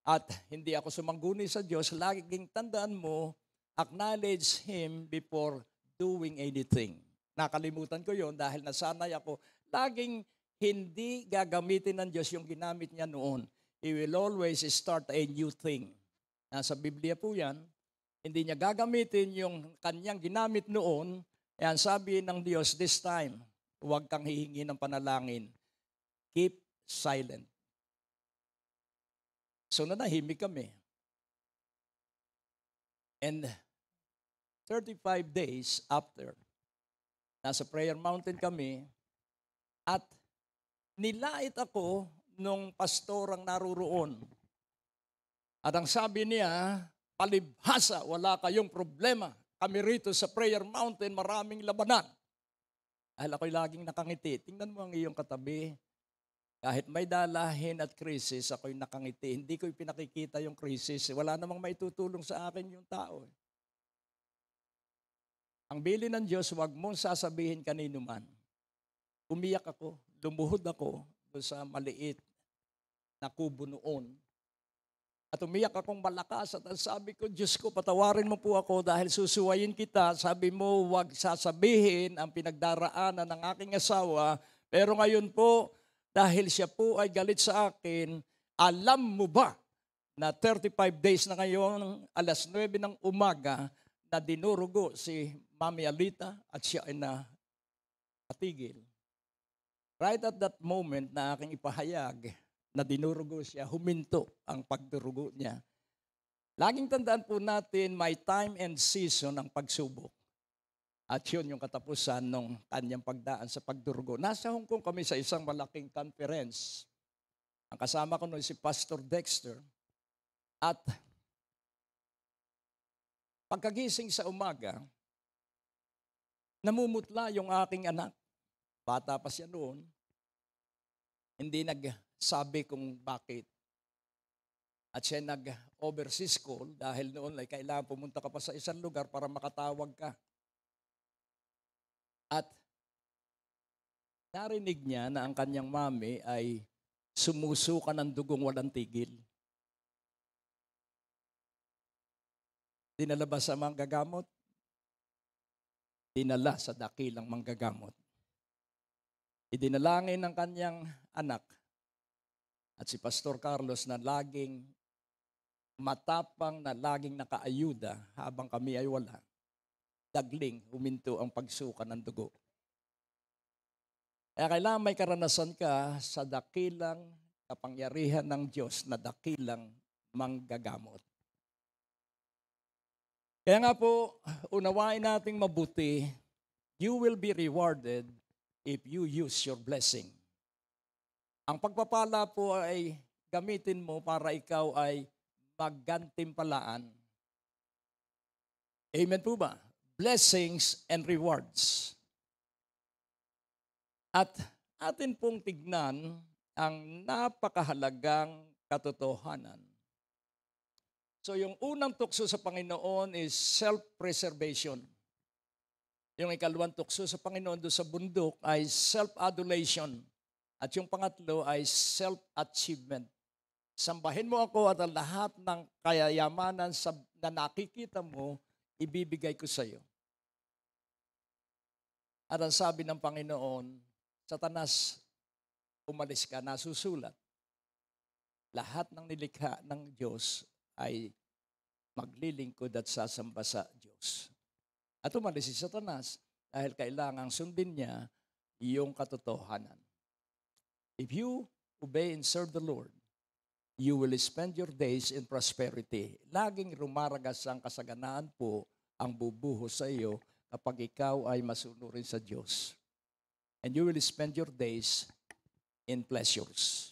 At hindi ako sumangguni sa Diyos. Laging tandaan mo, acknowledge Him before doing anything. Nakalimutan ko yon dahil nasanay ako. Laging hindi gagamitin ng Diyos yung ginamit niya noon. He will always start a new thing. Nasa Biblia po yan. Hindi niya gagamitin yung kanyang ginamit noon. Yan, sabi ng Diyos, this time, huwag kang hihingi ng panalangin. Keep silent. So nanahimik kami. And 35 days after, nasa prayer mountain kami, at nilait ako nung pastorang naruroon. At ang sabi niya, palibhasa, wala kayong problema. Kami rito sa prayer mountain, maraming labanan. Dahil ako'y laging nakangiti. Tingnan mo ang iyong katabi. Kahit may dalahin at krisis, ako'y nakangiti. Hindi ko pinakikita yung krisis. Wala namang maitutulong sa akin yung tao. Ang bilin ng Diyos, huwag mong sasabihin kanino man. Umiyak ako, lumuhod ako doon sa maliit na kubo noon. At umiyak akong malakas at sabi ko, Diyos ko, patawarin mo po ako dahil susuwayin kita. Sabi mo, huwag sasabihin ang pinagdaraanan ng aking asawa. Pero ngayon po, dahil siya po ay galit sa akin, alam mo ba na 35 days na ngayon, alas 9 ng umaga, na dinurugo si Mami Alita at siya ay napatigil. Right at that moment na aking ipahayag na dinurugo siya, huminto ang pagdurugo niya. Laging tandaan po natin, may time and season ang pagsubok. At yun yung katapusan ng kanyang pagdaan sa pagdurugo. Nasa Hong Kong kami sa isang malaking conference. Ang kasama ko noon si Pastor Dexter. At pagkagising sa umaga, namumutla yung aking anak. Bata pa siya noon. Hindi nagsabi kung bakit. At siya nag-overseas call dahil noon ay kailangan pumunta ka pa sa isang lugar para makatawag ka. At narinig niya na ang kanyang mami ay sumusuka ng dugong walang tigil. Dinala ba sa manggagamot? Dinala sa dakilang manggagamot. Idinalangin ng kanyang anak at si Pastor Carlos na laging matapang, na laging nakaayuda habang kami ay wala. Dagling, huminto ang pagsuka ng dugo. Kaya kailangan may karanasan ka sa dakilang kapangyarihan ng Diyos na dakilang manggagamot. Kaya nga po, unawain nating mabuti, you will be rewarded if you use your blessing. Ang pagpapala po ay gamitin mo para ikaw ay maggantimpalaan. Amen po ba? Blessings and rewards. At atin pong tignan ang napakahalagang katotohanan. So yung unang tukso sa Panginoon is self-preservation. Yung ikalawang tukso sa Panginoon doon sa bundok ay self-adulation. At yung pangatlo ay self-achievement. Sambahin mo ako at ang lahat ng kayamanan na nakikita mo, ibibigay ko sa iyo. At ang sabi ng Panginoon, Satanas, umalis ka, nasusulat. Lahat ng nilikha ng Diyos ay maglilingkod at sasamba sa Diyos. At umalis si Satanas dahil kailangang sundin niya iyong katotohanan. If you obey and serve the Lord, you will spend your days in prosperity. Laging rumaragas ang kasaganaan po ang bubuhos sa iyo kapag ikaw ay masunurin sa Diyos. And you will spend your days in pleasures.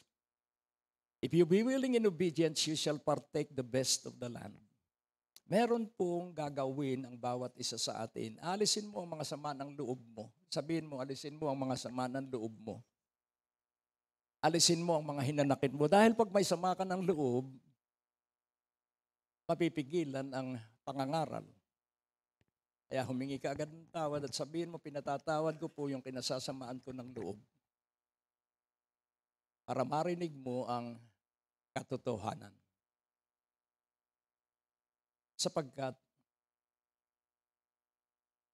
If you be willing and obedient, you shall partake the best of the land. Meron pong gagawin ang bawat isa sa atin. Alisin mo ang mga sama ng loob mo. Sabihin mo, alisin mo ang mga sama ng loob mo. Alisin mo ang mga hinanakit mo. Dahil pag may sama ka ng loob, mapipigilan ang pangangaral. Kaya humingi ka agad ng tawad at sabihin mo, pinatatawad ko po yung kinasasamaan ko ng loob. Para marinig mo ang katotohanan. Sapagkat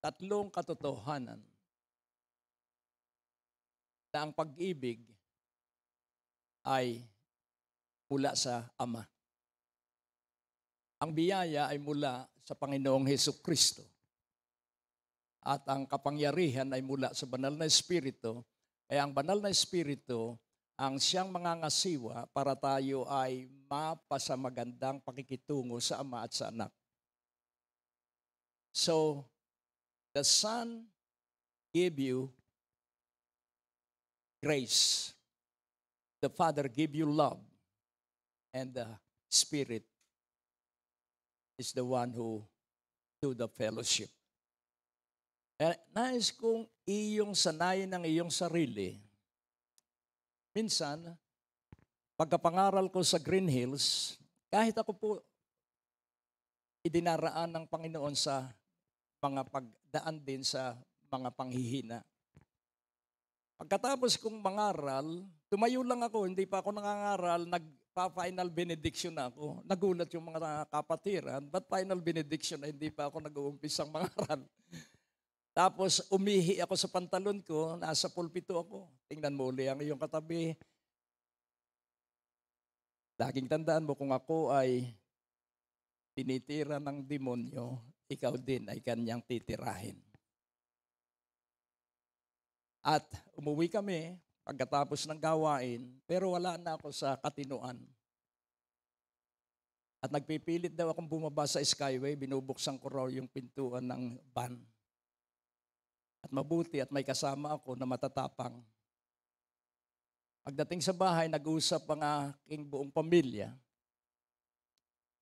tatlong katotohanan na ang pag-ibig ay mula sa Ama. Ang biyaya ay mula sa Panginoong Hesukristo. At ang kapangyarihan ay mula sa banal na Espiritu. Kaya ang banal na Espiritu ang siyang mangangasiwa para tayo ay mapasamagandang pakikitungo sa Ama at sa Anak. So, the Son gave you grace. The Father gave you love. And the Spirit is the one who do the fellowship. Nais kong iyong sanayin ng iyong sarili. Minsan, pagkapangaral ko sa Green Hills, kahit ako po idinaraan ng Panginoon sa mga pagdaan din sa mga panghihina. Pagkatapos kong mangaral, tumayo lang ako, hindi pa ako nangangaral, nagpa-final benediction na ako. Nagulat yung mga kapatiran, but final benediction na hindi pa ako nag-uumpisang mangaral. Tapos umihi ako sa pantalon ko, nasa pulpito ako. Tingnan mo uli ang iyong katabi. Laging tandaan mo kung ako ay tinitira ng demonyo, ikaw din ay kanyang titirahin. At umuwi kami pagkatapos ng gawain, pero wala na ako sa katinuan. At nagpipilit daw akong bumaba sa skyway, binubuksan ko raw yung pintuan ng van. At mabuti at may kasama ako na matatapang. Pagdating sa bahay, nag-usap ang aking buong pamilya.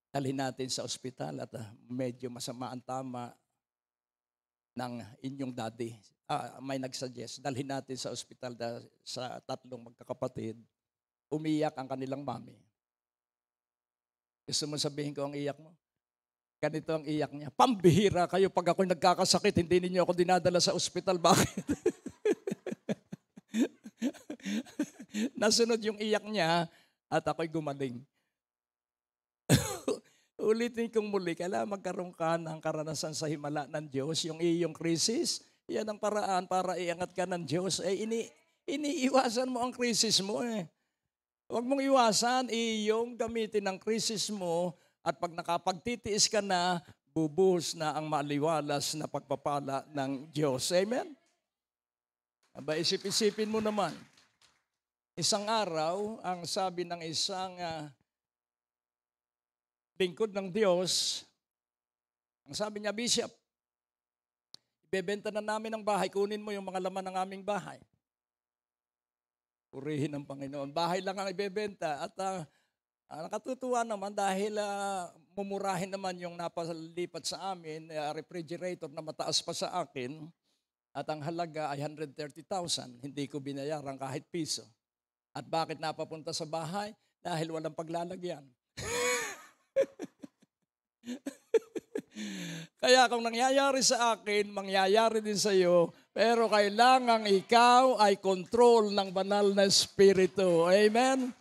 Dalhin natin sa ospital at medyo masama ang tama ng inyong daddy. May nagsuggest, dalhin natin sa ospital sa tatlong magkakapatid. Umiyak ang kanilang mami. Gusto mo sabihin ko ang iyak mo? Ganito ang iyak niya. Pambihira kayo pag ako'y nagkakasakit, hindi ninyo ako dinadala sa ospital. Bakit? Nasunod yung iyak niya at ako'y gumaling. Ulitin kong muli, kailangan magkaroon ka ng karanasan sa himala ng Diyos. Yung iyong krisis, yan ang paraan para iangat ka ng Diyos. Iniiwasan mo ang krisis mo eh. Huwag mong iwasan, iyong gamitin ang krisis mo at pag nakapagtitiis ka na, bubuhos na ang maliwalas na pagpapala ng Diyos. Amen? Aba, isip-isipin mo naman. Isang araw, ang sabi ng isang lingkod ng Diyos, ang sabi niya, Bishop, ibebenta na namin ang bahay, kunin mo yung mga laman ng aming bahay. Purihin ng Panginoon. Bahay lang ang ibebenta at nakatutuwa naman dahil mumurahin naman yung napalipat sa amin, refrigerator na mataas pa sa akin at ang halaga ay 130,000. Hindi ko binayaran kahit piso. At bakit napapunta sa bahay? Dahil walang paglalagyan. Kaya kung nangyayari sa akin, mangyayari din sa iyo, pero kailangang ikaw ay control ng banal na Espiritu. Amen?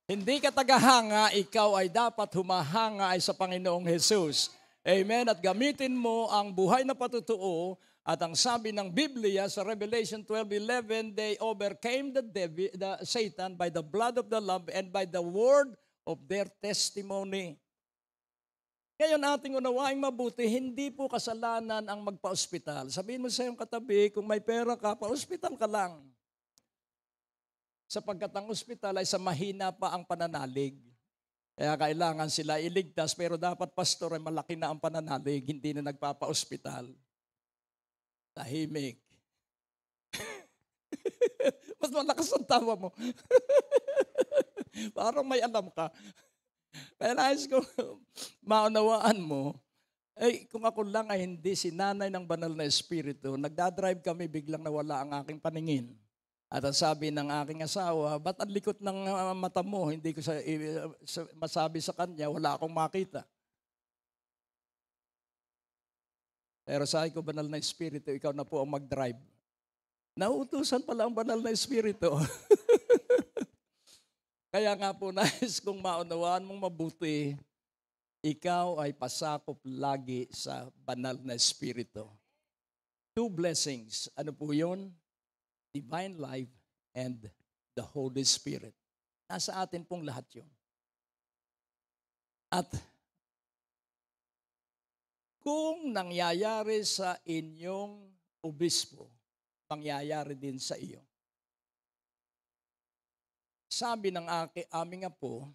Hindi ka tagahanga, ikaw ay dapat humahanga ay sa Panginoong Jesus. Amen? At gamitin mo ang buhay na patutuo at ang sabi ng Biblia sa Revelation 12:11, they overcame the Satan by the blood of the Lamb and by the word of their testimony. Ngayon ating unawaing mabuti, hindi po kasalanan ang magpa-ospital. Sabihin mo sa iyong katabi, kung may pera ka, pa-ospital ka lang. Sapagkat ang ospital ay sa mahina pa ang pananalig. Kaya kailangan sila iligtas, pero dapat pastor ay malaki na ang pananalig, hindi na nagpapa-ospital. Tahimik. Mas malakas ang tawa mo. Parang may alam ka. Kaya nais ko maunawaan mo, kung ako lang ay hindi sinanay ng banal na Espiritu, nagdadrive kami, biglang nawala ang aking paningin. At ang sabi ng aking asawa, ba't ang likot ng mata mo? Hindi ko masabi sa kanya, wala akong makita. Pero sabi ko, banal na Espiritu, ikaw na po ang mag-drive. Nauutusan pala ang banal na Espiritu. Kaya nga po, nais kong maunawaan mong mabuti, ikaw ay pasakop lagi sa banal na Espiritu. 2 blessings. Ano po yun? Divine life and the Holy Spirit. Nasa atin pong lahat yun. At kung nangyayari sa inyong obispo, mangyayari din sa iyo. Sabi ng aming apo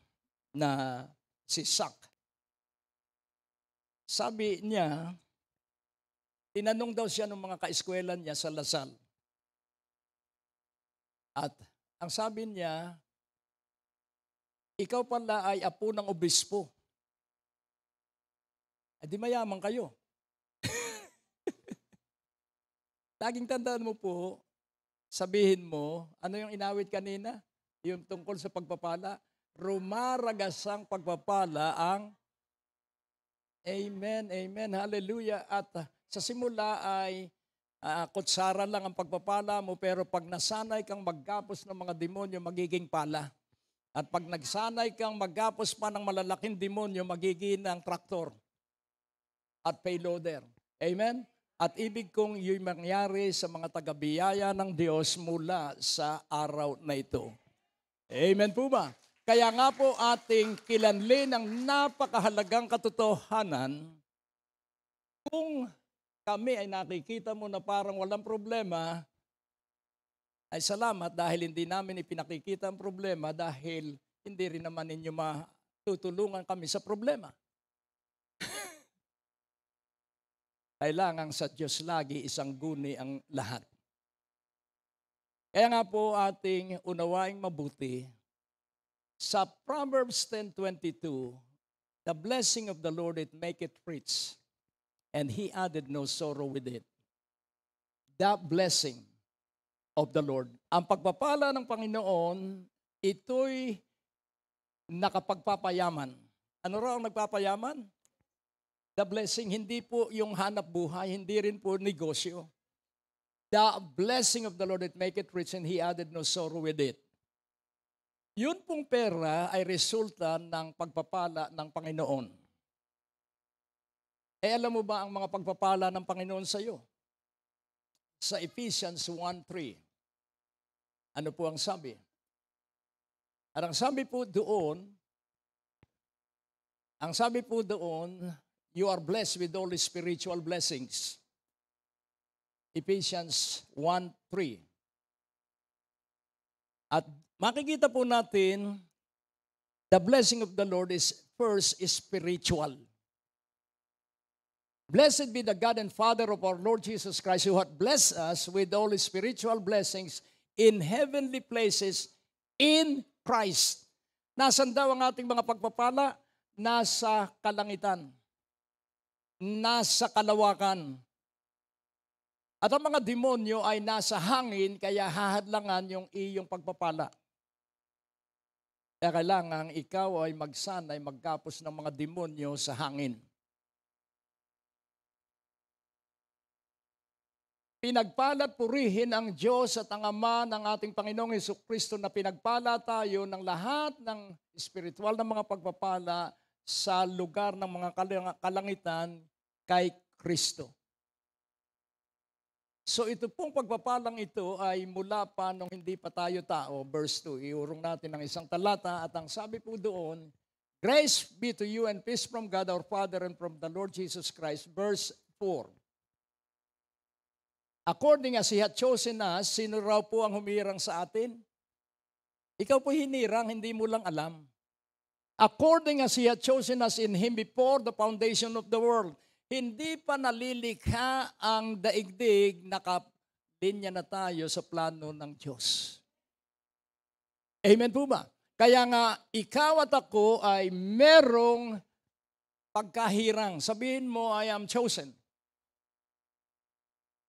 na si Sak, sabi niya, tinanong daw siya ng mga kaeskwelan niya sa Lasal. At ang sabi niya, ikaw pala ay apo ng obispo. Di mayaman kayo. Laging tandaan mo po, sabihin mo, ano yung inawit kanina? Yung tungkol sa pagpapala, rumaragasang pagpapala ang Amen, Amen, Hallelujah. At sa simula ay kutsara lang ang pagpapala mo, pero pag nasanay kang maggapos ng mga demonyo, magiging pala. At pag nagsanay kang maggapos pa ng malalaking demonyo, magiging ang traktor at payloader. Amen? At ibig kong yung mangyari sa mga taga-biyaya ng Diyos mula sa araw na ito. Amen po ba? Kaya nga po ating kilanlin ang napakahalagang katotohanan. Kung kami ay nakikita mo na parang walang problema, ay salamat dahil hindi namin ipinakikita ang problema dahil hindi rin naman ninyo matutulungan kami sa problema. Kailangan sa Diyos lagi isang guni ang lahat. Kaya nga po ating unawaing mabuti, sa Proverbs 10:22, the blessing of the Lord it maketh rich, and He added no sorrow with it. The blessing of the Lord. Ang pagpapala ng Panginoon, ito'y nakapagpapayaman. Ano raw ang nagpapayaman? The blessing, hindi po yung hanap buhay, hindi rin po negosyo. The blessing of the Lord, it maketh rich, and He added no sorrow with it. Yun pong pera ay resulta ng pagpapala ng Panginoon. Alam mo ba ang mga pagpapala ng Panginoon sa iyo? Sa Ephesians 1:3. Ano po ang sabi? At ang sabi po doon, you are blessed with all the spiritual blessings. Ephesians 1:3. At makikita po natin, the blessing of the Lord is first is spiritual. Blessed be the God and Father of our Lord Jesus Christ, who hath blessed us with all His spiritual blessings in heavenly places in Christ. Nasaan daw ang ating mga pagpapala? Nasa kalangitan. Nasa kalawakan. At ang mga demonyo ay nasa hangin, kaya hahadlangan yung iyong pagpapala. Kaya kailangan ikaw ay magsanay, magkapos ng mga demonyo sa hangin. Pinagpala't purihin ang Diyos at ang Ama ng ating Panginoong Hesukristo na pinagpala tayo ng lahat ng spiritual na mga pagpapala sa lugar ng mga kalangitan kay Kristo. So ito pong pagpapalang ito ay mula pa nung hindi pa tayo tao, verse 2. Iurong natin ang isang talata at ang sabi po doon, grace be to you and peace from God our Father and from the Lord Jesus Christ. Verse 4. According as He hath chosen us, sino raw po ang humirang sa atin? Ikaw po hinirang, hindi mo lang alam. According as He hath chosen us in Him before the foundation of the world. Hindi pa nalilikha ang daigdig, nakalinya na tayo sa plano ng Diyos. Amen po ba? Kaya nga, ikaw at ako ay merong pagkahirang. Sabihin mo, I am chosen.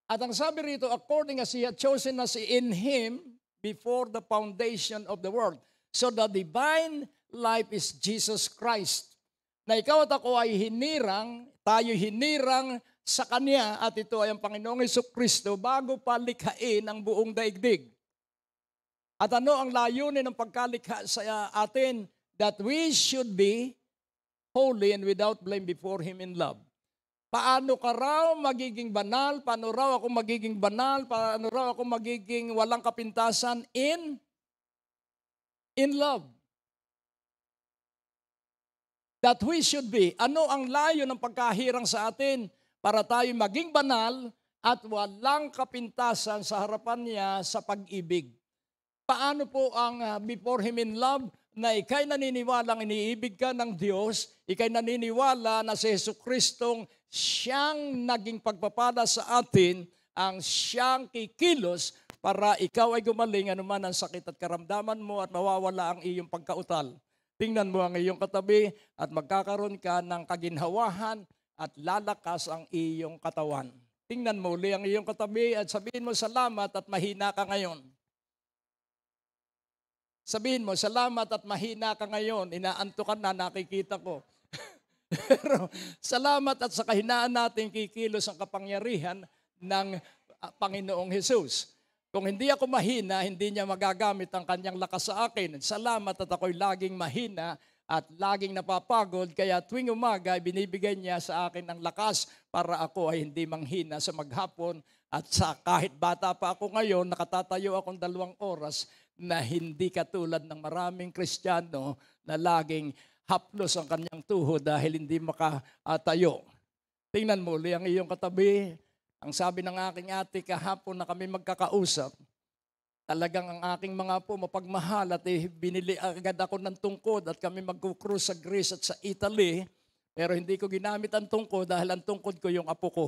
At ang sabi rito, according as He had chosen us in Him before the foundation of the world. So the divine life is Jesus Christ. Na ikaw at ako ay hinirang, tayo hinirang sa Kanya at ito ay ang Panginoong Hesukristo bago pa likhain ang buong daigdig. At ano ang layunin ng pagkalikha sa atin? That we should be holy and without blame before Him in love. Paano ka raw magiging banal? Paano raw ako magiging banal? Paano raw ako magiging walang kapintasan in love? That we should be. Ano ang layo ng pagkahirang sa atin para tayo maging banal at walang kapintasan sa harapan niya sa pag-ibig? Paano po ang before Him in love? Na ikay naniniwalang iniibig ka ng Diyos, ikay naniniwala na si Jesucristong siyang naging pagpapala sa atin, ang siyang kikilos para ikaw ay gumaling anuman ang sakit at karamdaman mo at mawawala ang iyong pagkautal. Tingnan mo ang iyong katabi at magkakaroon ka ng kaginhawahan at lalakas ang iyong katawan. Tingnan mo uli ang iyong katabi at sabihin mo salamat at mahina ka ngayon. Sabihin mo, salamat at mahina ka ngayon, inaanto ka na, nakikita ko. Pero salamat at sa kahinaan natin kikilos ang kapangyarihan ng Panginoong Hesus. Kung hindi ako mahina, hindi niya magagamit ang kanyang lakas sa akin. Salamat at ako'y laging mahina at laging napapagod, kaya tuwing umaga binibigay niya sa akin ang lakas para ako ay hindi manghina sa maghapon. At sa kahit bata pa ako ngayon, nakatatayo akong 2 oras na hindi katulad ng maraming Kristiyano na laging haplos ang kanyang tuhod dahil hindi makatayo. Tingnan mo uli ang iyong katabi. Ang sabi ng aking ate kahapon na kami magkakausap, talagang ang aking mga po mapagmahal at binili agad ako ng tungkod at kami magkukrus sa Greece at sa Italy, pero hindi ko ginamit ang tungkod dahil ang tungkod ko yung apo ko.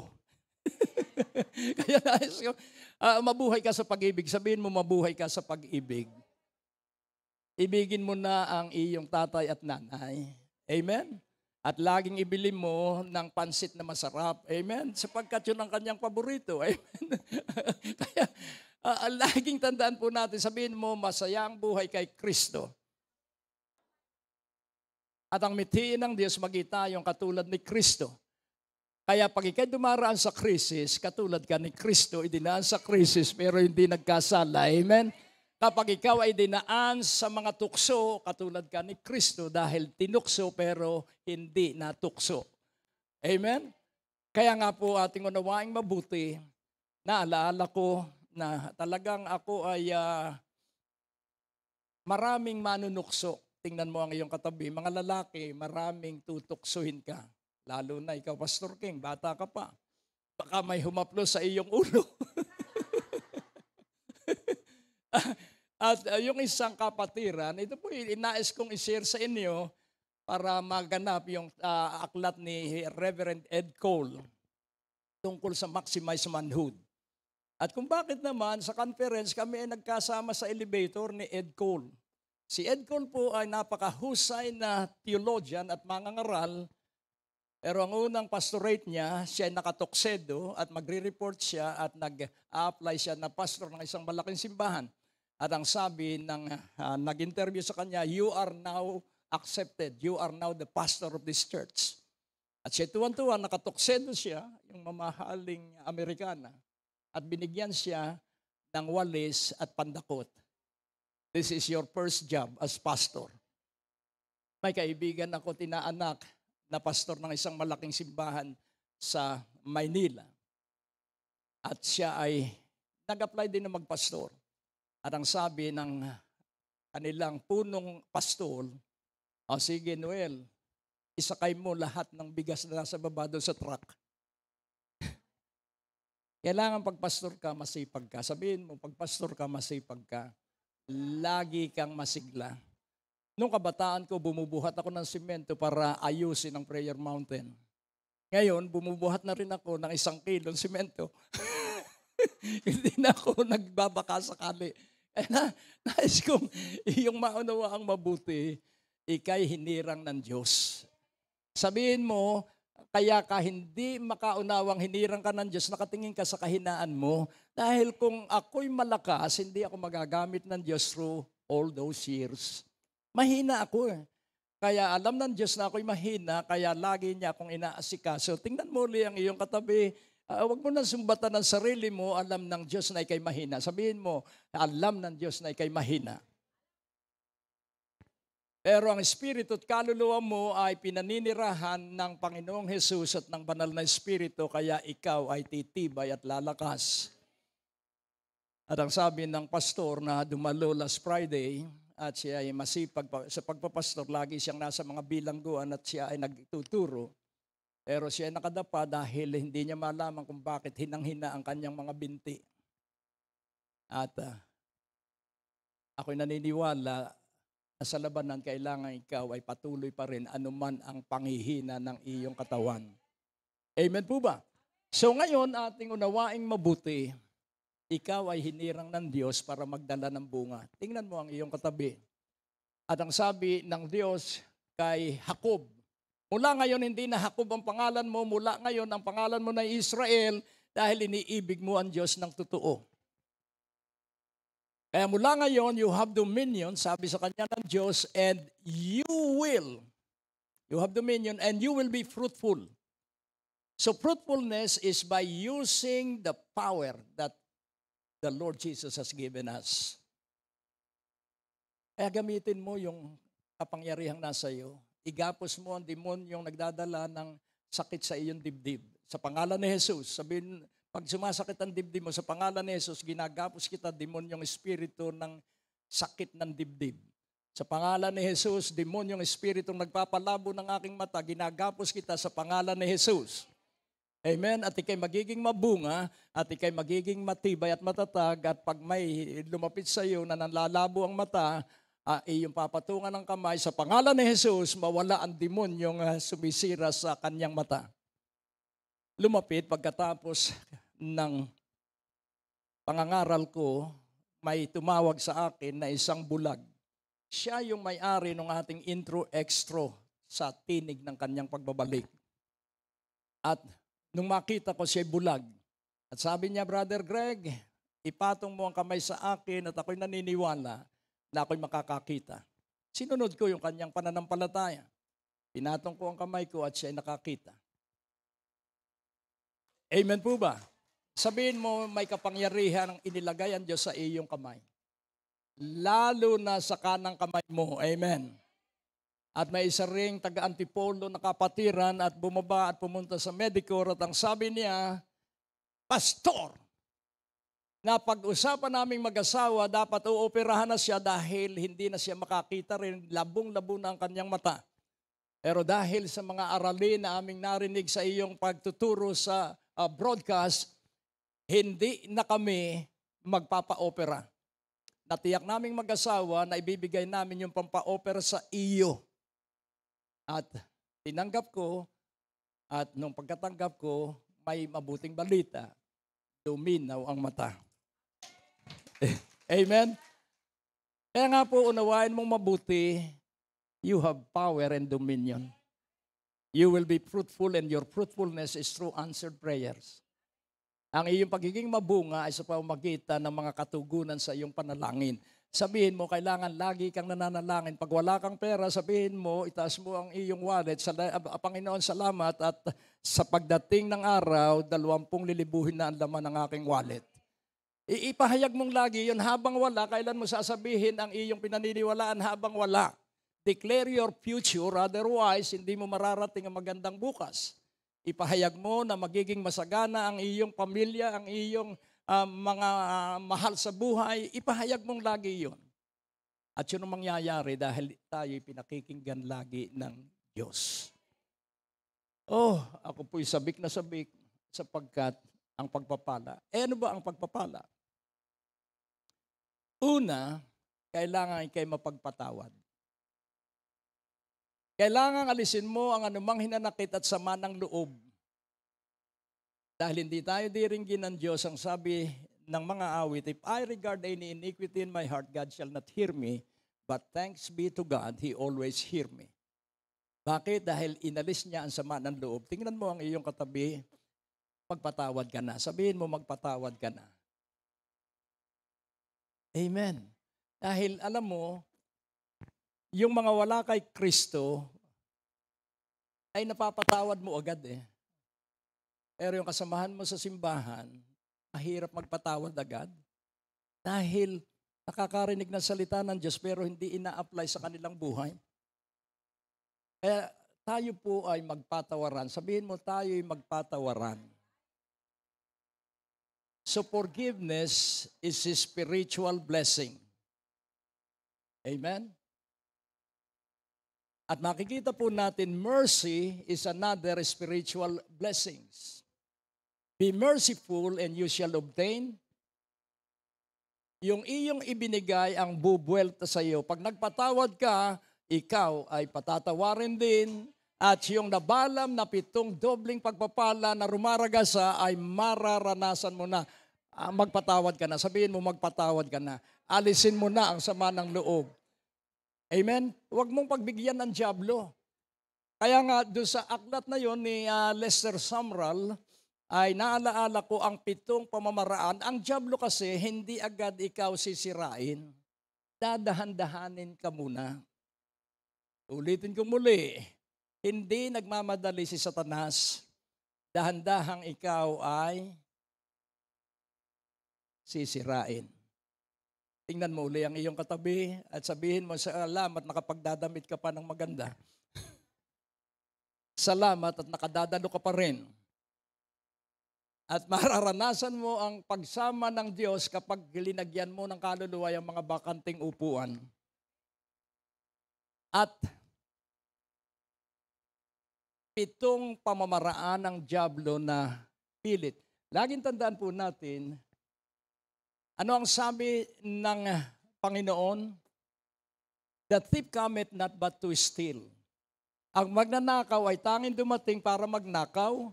Kaya nais ko, mabuhay ka sa pag-ibig. Sabihin mo, mabuhay ka sa pag-ibig. Ibigin mo na ang iyong tatay at nanay. Amen? At laging ibili mo ng pansit na masarap. Amen? Sapagkat yun ang kanyang paborito. Amen? Kaya, laging tandaan po natin, sabihin mo, masaya ang buhay kay Kristo. At ang mithiin ng Diyos, magitayong katulad ni Kristo. Kaya pag ikay dumaraan sa krisis, katulad ka ni Kristo, idinaan sa krisis pero hindi nagkasala. Amen? Kapag ikaw ay dinaan sa mga tukso, katulad ka ni Kristo dahil tinukso pero hindi natukso. Amen? Kaya nga po ating unawaing mabuti, naalaala ko na talagang ako ay maraming manunukso. Tingnan mo ang iyong katabi. Mga lalaki, maraming tutuksuhin ka. Lalo na ikaw, Pastor King, bata ka pa. Baka may humaplo sa iyong ulo. At yung isang kapatiran, ito po inais kong i-share sa inyo para maganap yung aklat ni Reverend Ed Cole tungkol sa maximize manhood. At kung bakit naman sa conference kami ay nagkasama sa elevator ni Ed Cole. Si Ed Cole po ay napakahusay na theologian at mangangaral. Pero ang unang pastorate niya, siya ay nakatoksedo at magre-report siya at nag-apply siya na pastor ng isang malaking simbahan. At ang sabi ng nag-interview sa kanya, you are now accepted. You are now the pastor of this church. At siya tuwan-tuwa, nakatoksedo siya, yung mamahaling Amerikana. At binigyan siya ng walis at pandakot. This is your first job as pastor. May kaibigan ako tinaanak na pastor ng isang malaking simbahan sa Maynila. At siya ay nag-apply din na magpastor. At ang sabi ng kanilang punong pastor, sige Noel, isakay mo lahat ng bigas na nasa baba doon sa truck. Kailangan pagpastor ka, masipag ka. Sabihin mo, pagpastor ka, masipag ka. Lagi kang masigla. Nung kabataan ko, bumubuhat ako ng simento para ayusin ang prayer mountain. Ngayon, bumubuhat na rin ako ng 1 kilong simento. Hindi na ako nagbabaka sakali. Nais kong iyong maunawa ang mabuti, ikay hinirang ng Diyos. Sabihin mo, kaya ka hindi makaunawang hinirang ka ng Diyos, nakatingin ka sa kahinaan mo, dahil kung ako'y malakas, hindi ako magagamit ng Diyos through all those years. Mahina ako eh. Kaya alam ng Diyos na ako'y mahina, kaya lagi niya akong inaasikaso. Tingnan mo ulit ang iyong katabi. Huwag mo na sumbatan ng sarili mo, alam ng Diyos na ikay mahina. Sabihin mo, alam ng Diyos na ikay mahina. Pero ang Espiritu at kaluluwa mo ay pinaninirahan ng Panginoong Hesus at ng Banal na Espiritu, kaya ikaw ay titibay at lalakas. At ang sabi ng pastor na dumalo last Friday, at siya ay masipag sa pagpapastor, lagi siyang nasa mga bilangguan at siya ay nagtuturo. Pero siya ay nakadapa dahil hindi niya malaman kung bakit hinang-hina ang kanyang mga binti. At ako'y naniniwala na sa labanan kailangan ikaw ay patuloy pa rin anuman ang panghihina ng iyong katawan. Amen po ba? So ngayon ating unawaing mabuti, ikaw ay hinirang ng Diyos para magdala ng bunga. Tingnan mo ang iyong katabi. At ang sabi ng Diyos kay Jacob, mula ngayon, hindi na Jacob ang pangalan mo. Mula ngayon, ang pangalan mo na Israel dahil iniibig mo ang Diyos ng totoo. Kaya mula ngayon, you have dominion, sabi sa kanya ng Diyos, and you have dominion and you will be fruitful. So fruitfulness is by using the power that the Lord Jesus has given us. Kaya gamitin mo yung kapangyarihang nasa iyo. Igapos mo ang demonyong nagdadala ng sakit sa iyong dibdib. Sa pangalan ni Jesus, sabihin, pag sumasakit ang dibdib mo, sa pangalan ni Jesus, ginagapos kita demonyong espiritu ng sakit ng dibdib. Sa pangalan ni Jesus, demonyong espiritu nagpapalabo ng aking mata, ginagapos kita sa pangalan ni Jesus. Amen? At ikay magiging mabunga, at ikay magiging matibay at matatag, at pag may lumapit sa iyo na nanlalabo ang mata, iyong papatungan ng kamay sa pangalan ni Jesus, mawala ang demonyong sumisira sa kanyang mata. Lumapit pagkatapos ng pangangaral ko, may tumawag sa akin na isang bulag. Siya yung may-ari ng ating intro extra sa tinig ng kanyang pagbabalik. At nung makita ko siya bulag, at sabi niya, Brother Greg, ipatong mo ang kamay sa akin at ako'y naniniwala na ako'y makakakita. Sinunod ko yung kanyang pananampalataya. Pinatong ko ang kamay ko at siya'y nakakita. Amen po ba? Sabihin mo, may kapangyarihan ang inilagay ang Diyos sa iyong kamay. Lalo na sa kanang kamay mo. Amen. At may isa ring taga-Antipolo na kapatiran at bumaba at pumunta sa Medicor at ang sabi niya, Pastor, napag-usapan naming mag-asawa, dapat uoperahan na siya dahil hindi na siya makakita rin, labong-labo na ang kanyang mata. Pero dahil sa mga aralin na aming narinig sa iyong pagtuturo sa broadcast, hindi na kami magpapa-opera. Natiyak naming mag-asawa na ibibigay namin yung pampa-opera sa iyo. At tinanggap ko, at nung pagkatanggap ko, may mabuting balita. Luminaw ang mata. Amen? Kaya nga po, unawain mong mabuti, you have power and dominion. You will be fruitful and your fruitfulness is through answered prayers. Ang iyong pagiging mabunga ay sa pamamagitan ng mga katugunan sa iyong panalangin. Sabihin mo, kailangan lagi kang nananalangin. Pag wala kang pera, sabihin mo, itaas mo ang iyong wallet. Panginoon, salamat at sa pagdating ng araw, 20 lilibuhin na ang laman ng aking wallet. Ipahayag mong lagi yun habang wala. Kailan mo sasabihin ang iyong pinaniniwalaan habang wala? Declare your future, otherwise hindi mo mararating ang magandang bukas. Ipahayag mo na magiging masagana ang iyong pamilya, ang iyong mga mahal sa buhay. Ipahayag mong lagi yun. At yun ang mangyayari dahil tayo'y pinakikinggan lagi ng Diyos. Oh, ako po'y sabik na sabik sapagkat ang pagpapala. Ano ba ang pagpapala? Una, kailangan ikay mapagpatawad. Kailangan alisin mo ang anumang hinanakit at sama ng loob. Dahil hindi tayo diringgin ng Diyos, ang sabi ng mga awit, if I regard any iniquity in my heart, God shall not hear me, but thanks be to God, He always hear me. Bakit? Dahil inalis niya ang sama ng loob. Tingnan mo ang iyong katabi, magpatawad ka na. Sabihin mo, magpatawad ka na. Amen. Dahil alam mo, yung mga wala kay Kristo, ay napapatawad mo agad eh. Pero yung kasamahan mo sa simbahan, mahirap magpatawad agad. Dahil nakakarinig ng salita ng Diyos pero hindi ina-apply sa kanilang buhay. Kaya tayo po ay magpatawaran. Sabihin mo, tayo ay magpatawaran. So forgiveness is a spiritual blessing. Amen? At makikita po natin, mercy is another spiritual blessings. Be merciful and you shall obtain. Yung iyong ibinigay ang bubuelta sa iyo. Pag nagpatawad ka, ikaw ay patatawarin din. At yung nabalam na 7 dobling pagpapala na rumaragasa ay mararanasan mo na. Magpatawad ka na. Sabihin mo, magpatawad ka na. Alisin mo na ang sama ng loob. Amen? Huwag mong pagbigyan ng dyablo. Kaya nga, doon sa aklat na yon ni Lester Sumrall, ay naalaala ko ang 7 pamamaraan. Ang dyablo kasi, hindi agad ikaw sisirain. Dadahan-dahanin ka muna. Ulitin ko muli, hindi nagmamadali si Satanas. Dahan-dahang ikaw ay sisirain. Tingnan mo uli ang iyong katabi at sabihin mo, salamat nakapagdadamit ka pa ng maganda. Salamat at nakadadalo ka pa rin. At mararanasan mo ang pagsama ng Diyos kapag linagyan mo ng kaluluwa yung mga bakanting upuan. At 7 pamamaraan ng dyablo na pilit. Laging tandaan po natin, ano ang sabi ng Panginoon? The thief cometh not but to steal. Ang magnanakaw ay tanging dumating para magnakaw,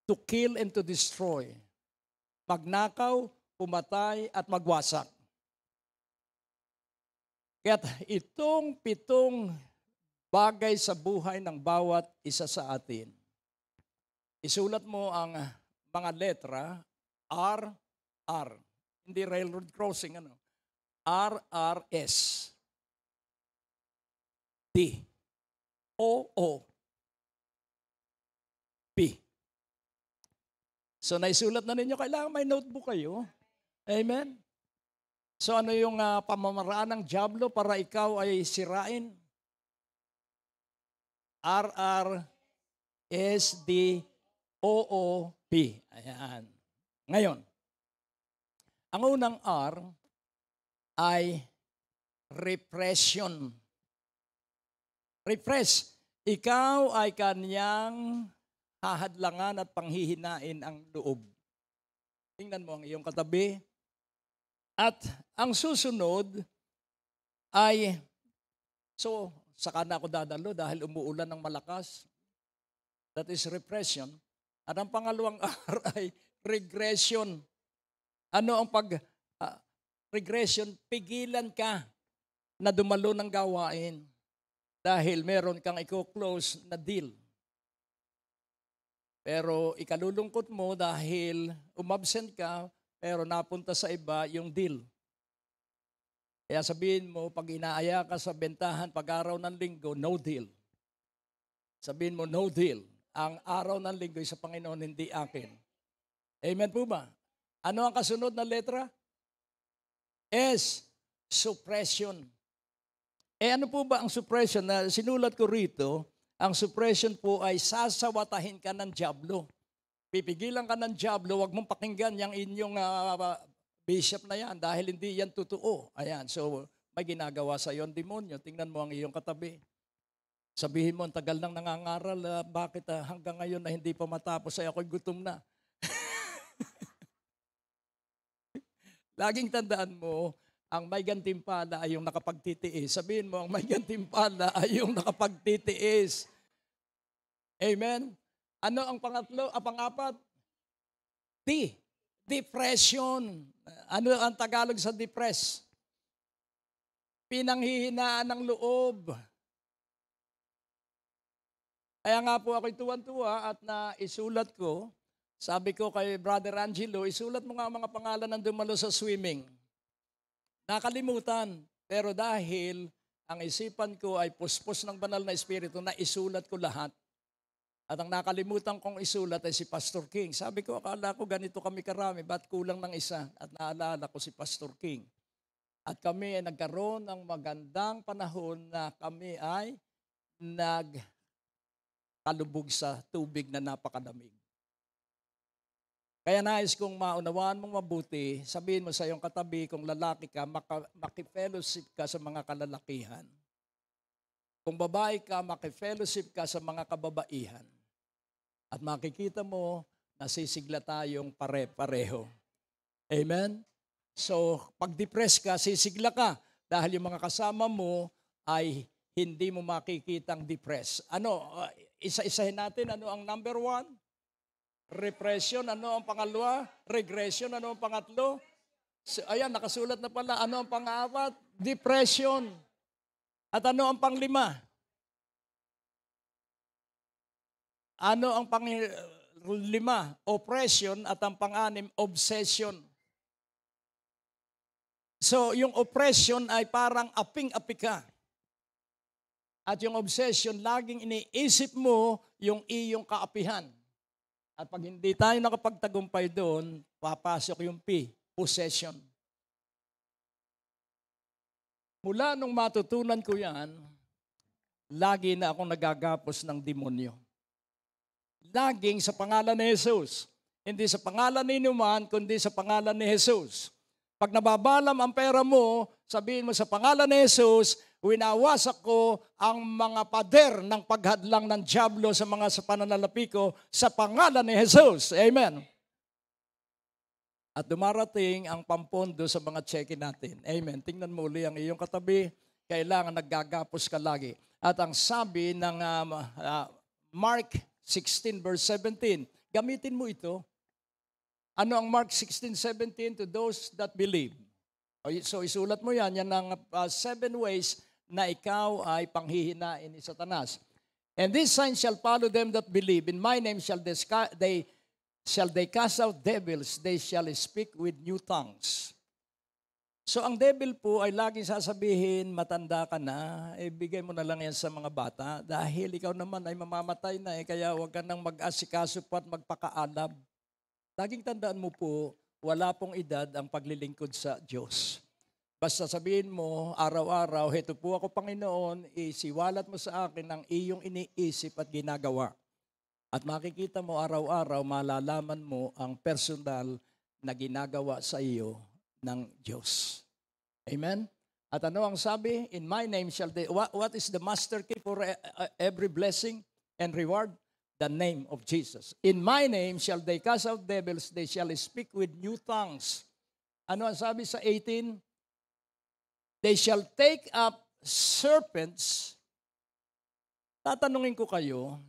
to kill and to destroy. Magnakaw, pumatay, at magwasak. Kaya itong 7 bagay sa buhay ng bawat isa sa atin. Isulat mo ang mga letra, R, R. Hindi railroad crossing, ano? R, R, S. D. O, O. P. So naisulat na ninyo, kailangan may notebook kayo. Amen? So ano yung pamamaraan ng dyablo para ikaw ay sirain? R-R-S-D-O-O-P. Ayan. Ngayon, ang unang R ay repression. Repress. Ikaw ay kanyang hahadlangan at panghihinain ang loob. Tingnan mo ang iyong katabi. At ang susunod ay, so saka na ako dadalo dahil umuulan ng malakas. That is repression. At ang pangalawang R ay regression. Ano ang regression? Pigilan ka na dumalo ng gawain dahil meron kang i-close na deal. Pero ikalulungkot mo dahil umabsent ka, pero napunta sa iba yung deal. Kaya sabihin mo, pag inaaya ka sa bentahan, pag araw ng linggo, no deal. Sabihin mo, no deal. Ang araw ng linggo sa Panginoon, hindi akin. Amen po ba? Ano ang kasunod na letra? S, suppression. Ano po ba ang suppression? Na sinulat ko rito, ang suppression po ay sasawatahin ka ng dyablo. Pipigilan ka ng dyablo, huwag mong pakinggan yung inyong bishop na yan dahil hindi yan totoo. Ayan, so may ginagawa sa iyo ang demonyo. Tingnan mo ang iyong katabi. Sabihin mo, ang tagal nang nangangaral, bakit hanggang ngayon na hindi pa matapos, ay ako'y gutom na. Laging tandaan mo, ang may gantimpala ay yung nakapagtitiis. Sabihin mo, ang may gantimpala ay yung nakapagtitiis. Amen? Ano ang pangatlo? Ang pangapat? D. Depression. Ano ang Tagalog sa depress? Pinanghihinaan ng loob. Kaya nga po ako'y tuwan-tuwa at naisulat ko, sabi ko kay Brother Angelo, isulat mo nga ang mga pangalan ng dumalo sa swimming. Nakalimutan. Pero dahil ang isipan ko ay puspos ng banal na espiritu, na isulat ko lahat. At ang nakalimutan kong isulat ay si Pastor King. Sabi ko, akala ko ganito kami karami, ba't kulang ng isa? At naalala ko si Pastor King. At kami ay nagkaroon ng magandang panahon na kami ay nagkalubog sa tubig na napakalamig. Kaya nais kong maunawaan mong mabuti, sabihin mo sa iyong katabi, kung lalaki ka, makifellowship ka sa mga kalalakihan. Kung babae ka, makifellowship ka sa mga kababaihan. At makikita mo, nasisigla tayong pare-pareho. Amen? So, pag depressed ka, sisigla ka dahil yung mga kasama mo ay hindi mo makikitang depressed. Ano, isa-isahin natin, ano ang number 1? Repression, ano ang pangalawa? Regression, ano ang pangatlo? Ayan, nakasulat na pala. Ano ang pang-apat? Depression. At ano ang pang-5? Ano ang pang-5? Oppression. At ang pang-6, obsession. So, yung oppression ay parang aping-api ka. At yung obsession, laging iniisip mo yung iyong kaapihan. At pag hindi tayo nakapagtagumpay doon, papasok yung P, possession. Mula nung matutunan ko yan, lagi na akong nagagapos ng demonyo. Laging sa pangalan ni Jesus. Hindi sa pangalan ni Numan, kundi sa pangalan ni Jesus. Pag nababalam ang pera mo, sabihin mo sa pangalan ni Jesus, winawasak ko ang mga pader ng paghadlang ng dyablo sa mga sa pananalapi ko sa pangalan ni Jesus. Amen. At dumarating ang pampondo sa mga check-in natin. Amen. Tingnan mo uli ang iyong katabi. Kailangan naggagapos ka lagi. At ang sabi ng Mark 16 verse 17, gamitin mo ito. Ano ang Mark 16:17? To those that believe. So isulat mo yan. Yan ang 7 ways na ikaw ay panghihinain ni Satanas. And these signs shall follow them that believe. In my name shall they cast out devils. They shall speak with new tongues. So ang devil po ay laging sasabihin, matanda ka na, bigay mo na lang yan sa mga bata dahil ikaw naman ay mamamatay na kaya huwag ka nang mag-asikaso pa at magpakaalab. Laging tandaan mo po, wala pong edad ang paglilingkod sa Diyos. Basta sabihin mo, araw-araw, heto po ako Panginoon, isiwalat mo sa akin ang iyong iniisip at ginagawa. At makikita mo araw-araw, malalaman mo ang personal na ginagawa sa iyo ng Diyos. Amen? At ano ang sabi? In my name shall they, what is the master key for every blessing and reward? The name of Jesus. In my name shall they cast out devils, they shall speak with new tongues. Ano ang sabi sa 18? They shall take up serpents. Tatanungin ko kayo,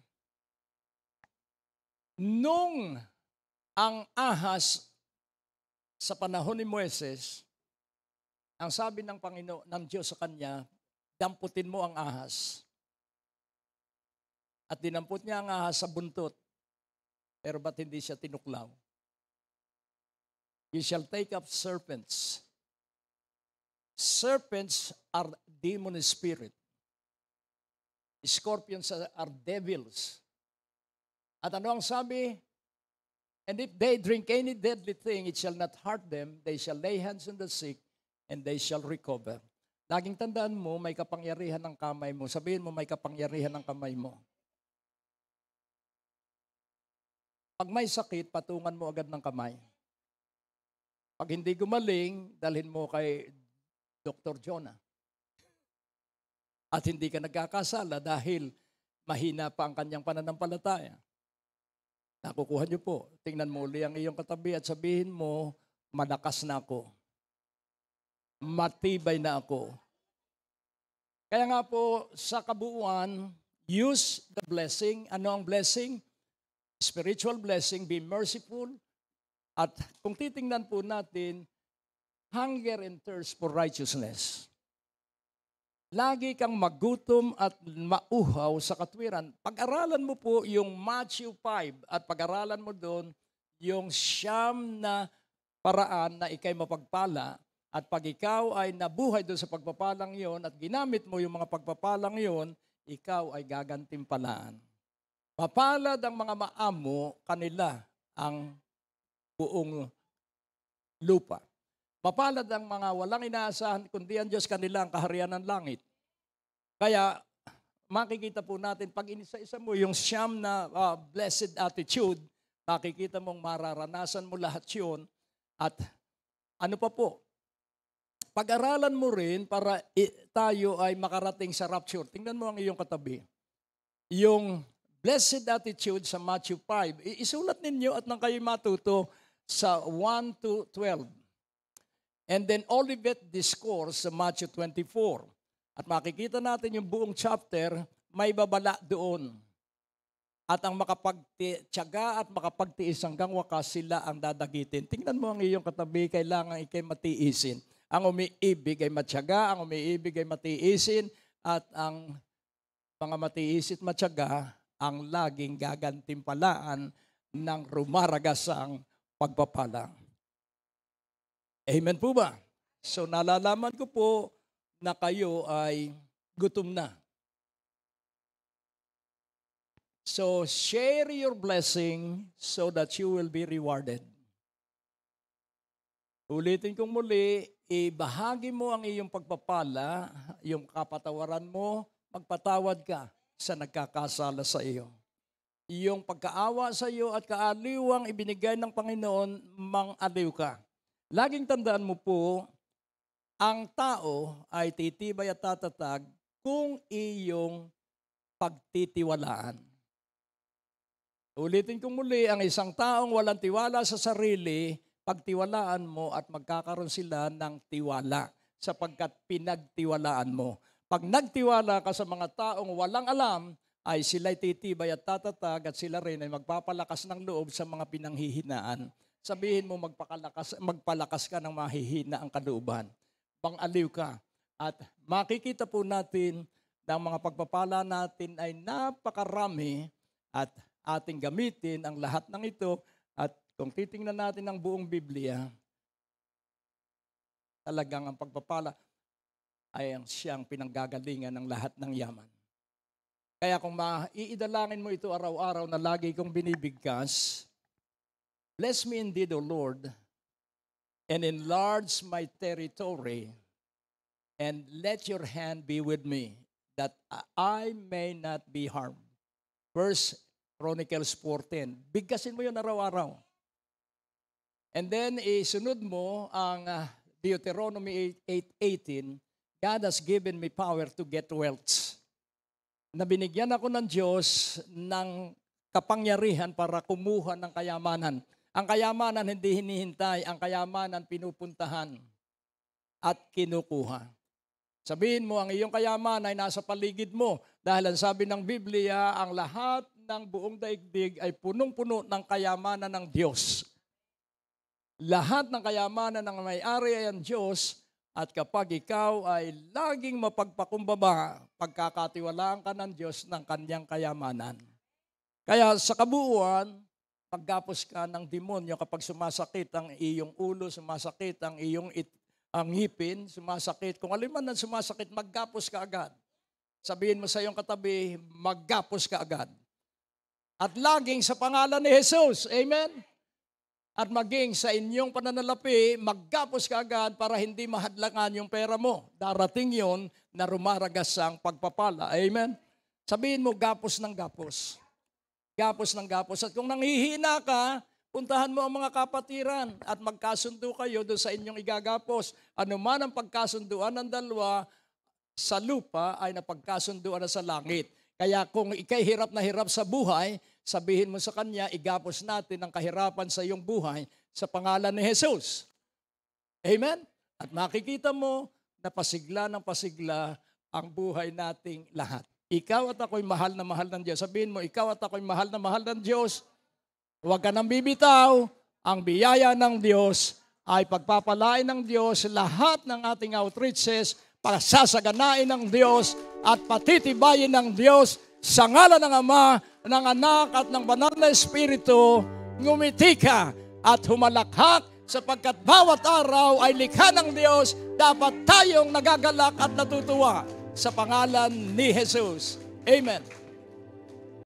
nung ang ahas sa panahon ni Moises, ang sabi ng Panginoon, ng Diyos sa kanya, damputin mo ang ahas. At dinampot niya ang ahas sa buntot. Pero ba't hindi siya tinuklaw? You shall take up serpents. Serpents are demon spirit. Scorpions are devils. At ano ang sabi? And if they drink any deadly thing, it shall not hurt them. They shall lay hands on the sick, and they shall recover. Laging tandaan mo, may kapangyarihan ng kamay mo. Sabihin mo, may kapangyarihan ng kamay mo. Pag may sakit, patungan mo agad ng kamay. Pag hindi gumaling, dalhin mo kay Dr. Jonah. At hindi ka nagkakasala dahil mahina pa ang kanyang pananampalataya. Nakukuha niyo po. Tingnan mo uli ang iyong katabi at sabihin mo, malakas na ako. Matibay na ako. Kaya nga po, sa kabuuan, use the blessing. Ano ang blessing? Spiritual blessing, be merciful. At kung titingnan po natin, hunger and thirst for righteousness. Lagi kang magutom at mauhaw sa katwiran. Pag-aralan mo po yung Matthew 5 at pag-aralan mo doon yung siyam na paraan na ikay mapagpala at pag ikaw ay nabuhay doon sa pagpapalang yon at ginamit mo yung mga pagpapalang yon, ikaw ay gagantimpalaan. Mapalad ang mga maamo, kanila ang buong lupa. Mapalad ang mga walang inaasahan, kundi ang Diyos kanila ang kaharian ng langit. Kaya makikita po natin, pag inisa-isa mo yung siyam na blessed attitude, makikita mong mararanasan mo lahat yun. At ano pa po, pag-aralan mo rin para tayo ay makarating sa rapture. Tingnan mo ang iyong katabi. Yung blessed attitude sa Matthew 5, isulat ninyo at nang kayo matuto sa 1 to 12. And then Olivet Discourse sa Matthew 24. At makikita natin yung buong chapter, may babala doon. At ang makapagtiyaga at makapagtiis hanggang wakas, sila ang dadagitin. Tingnan mo ang iyong katabi, kailangan ikay matiisin. Ang umiibig ay matyaga, ang umiibig ay matiisin, at ang mga matiisit matyaga ang laging gagantimpalaan ng rumaragasang pagpapala. Amen po ba? So nalalaman ko po na kayo ay gutom na. So share your blessing so that you will be rewarded. Ulitin kong muli, ibahagi mo ang iyong pagpapala, yung kapatawaran mo, magpatawad ka sa nagkakasala sa iyo. Yung pagkaawa sa iyo at kaaliwang ibinigay ng Panginoon, mang-aliw ka. Laging tandaan mo po, ang tao ay titibay at tatatag kung iyong pagtitiwalaan. Ulitin kong muli, ang isang taong walang tiwala sa sarili, pagtiwalaan mo at magkakaroon sila ng tiwala sapagkat pinagtiwalaan mo. Pag nagtiwala ka sa mga taong walang alam, ay sila'y titibay at tatatag at sila rin ay magpapalakas ng loob sa mga pinanghihinaan. Sabihin mo, magpalakas ka ng mahihina ang kalooban. Pang-aliw ka. At makikita po natin na ang mga pagpapala natin ay napakarami at ating gamitin ang lahat ng ito. At kung titingnan natin ang buong Biblia, talagang ang pagpapala ay siyang pinanggagalingan ng lahat ng yaman. Kaya kung maiidalangin mo ito araw-araw na lagi kong binibigkas, bless me indeed, O Lord, and enlarge my territory and let your hand be with me, that I may not be harmed. First Chronicles 4:10. Bigkasin mo yun araw-araw. And then, isunod mo ang Deuteronomy 8:18, God has given me power to get wealth. Na binigyan ako ng Diyos ng kapangyarihan para kumuha ng kayamanan. Ang kayamanan hindi hinihintay, ang kayamanan pinupuntahan at kinukuha. Sabihin mo, ang iyong kayaman ay nasa paligid mo. Dahil ang sabi ng Biblia, ang lahat ng buong daigdig ay punong-puno ng kayamanan ng Diyos. Lahat ng kayamanan ng may-ari ay ang Diyos. At kapag ikaw ay laging mapagpakumbaba, pagkakatiwalaan ka ng Diyos ng kanyang kayamanan. Kaya sa kabuuan, paggapos ka ng demonyo kapag sumasakit ang iyong ulo, sumasakit ang iyong ang ngipin, sumasakit. Kung aliman na sumasakit, maggapos ka agad. Sabihin mo sa iyong katabi, maggapos ka agad. At laging sa pangalan ni Jesus. Amen? At maging sa inyong pananalapi, maggapos ka agad para hindi mahadlangan yung pera mo. Darating yon na rumaragas ang pagpapala. Amen? Sabihin mo, gapos ng gapos. Gapos ng gapos. At kung nanghihina ka, puntahan mo ang mga kapatiran at magkasundo kayo doon sa inyong igagapos. Ano man ang pagkasunduan ng dalawa sa lupa ay napagkasunduan na sa langit. Kaya kung ikay hirap na hirap sa buhay, sabihin mo sa kanya, igapos natin ang kahirapan sa iyong buhay sa pangalan ni Jesus. Amen? At makikita mo na pasigla ng pasigla ang buhay nating lahat. Ikaw at ako'y mahal na mahal ng Diyos. Sabihin mo, ikaw at ako'y mahal na mahal ng Diyos. Huwag ka nang bibitaw, ang biyaya ng Diyos ay pagpapalain ng Diyos, lahat ng ating outreaches, pasasaganain ng Diyos at patitibayin ng Diyos sa ngalan ng Ama, ng Anak at ng Banal na Espiritu. Ngumiti ka at humalakhak sapagkat bawat araw ay likha ng Diyos, dapat tayong nagagalak at natutuwa sa pangalan ni Jesus. Amen.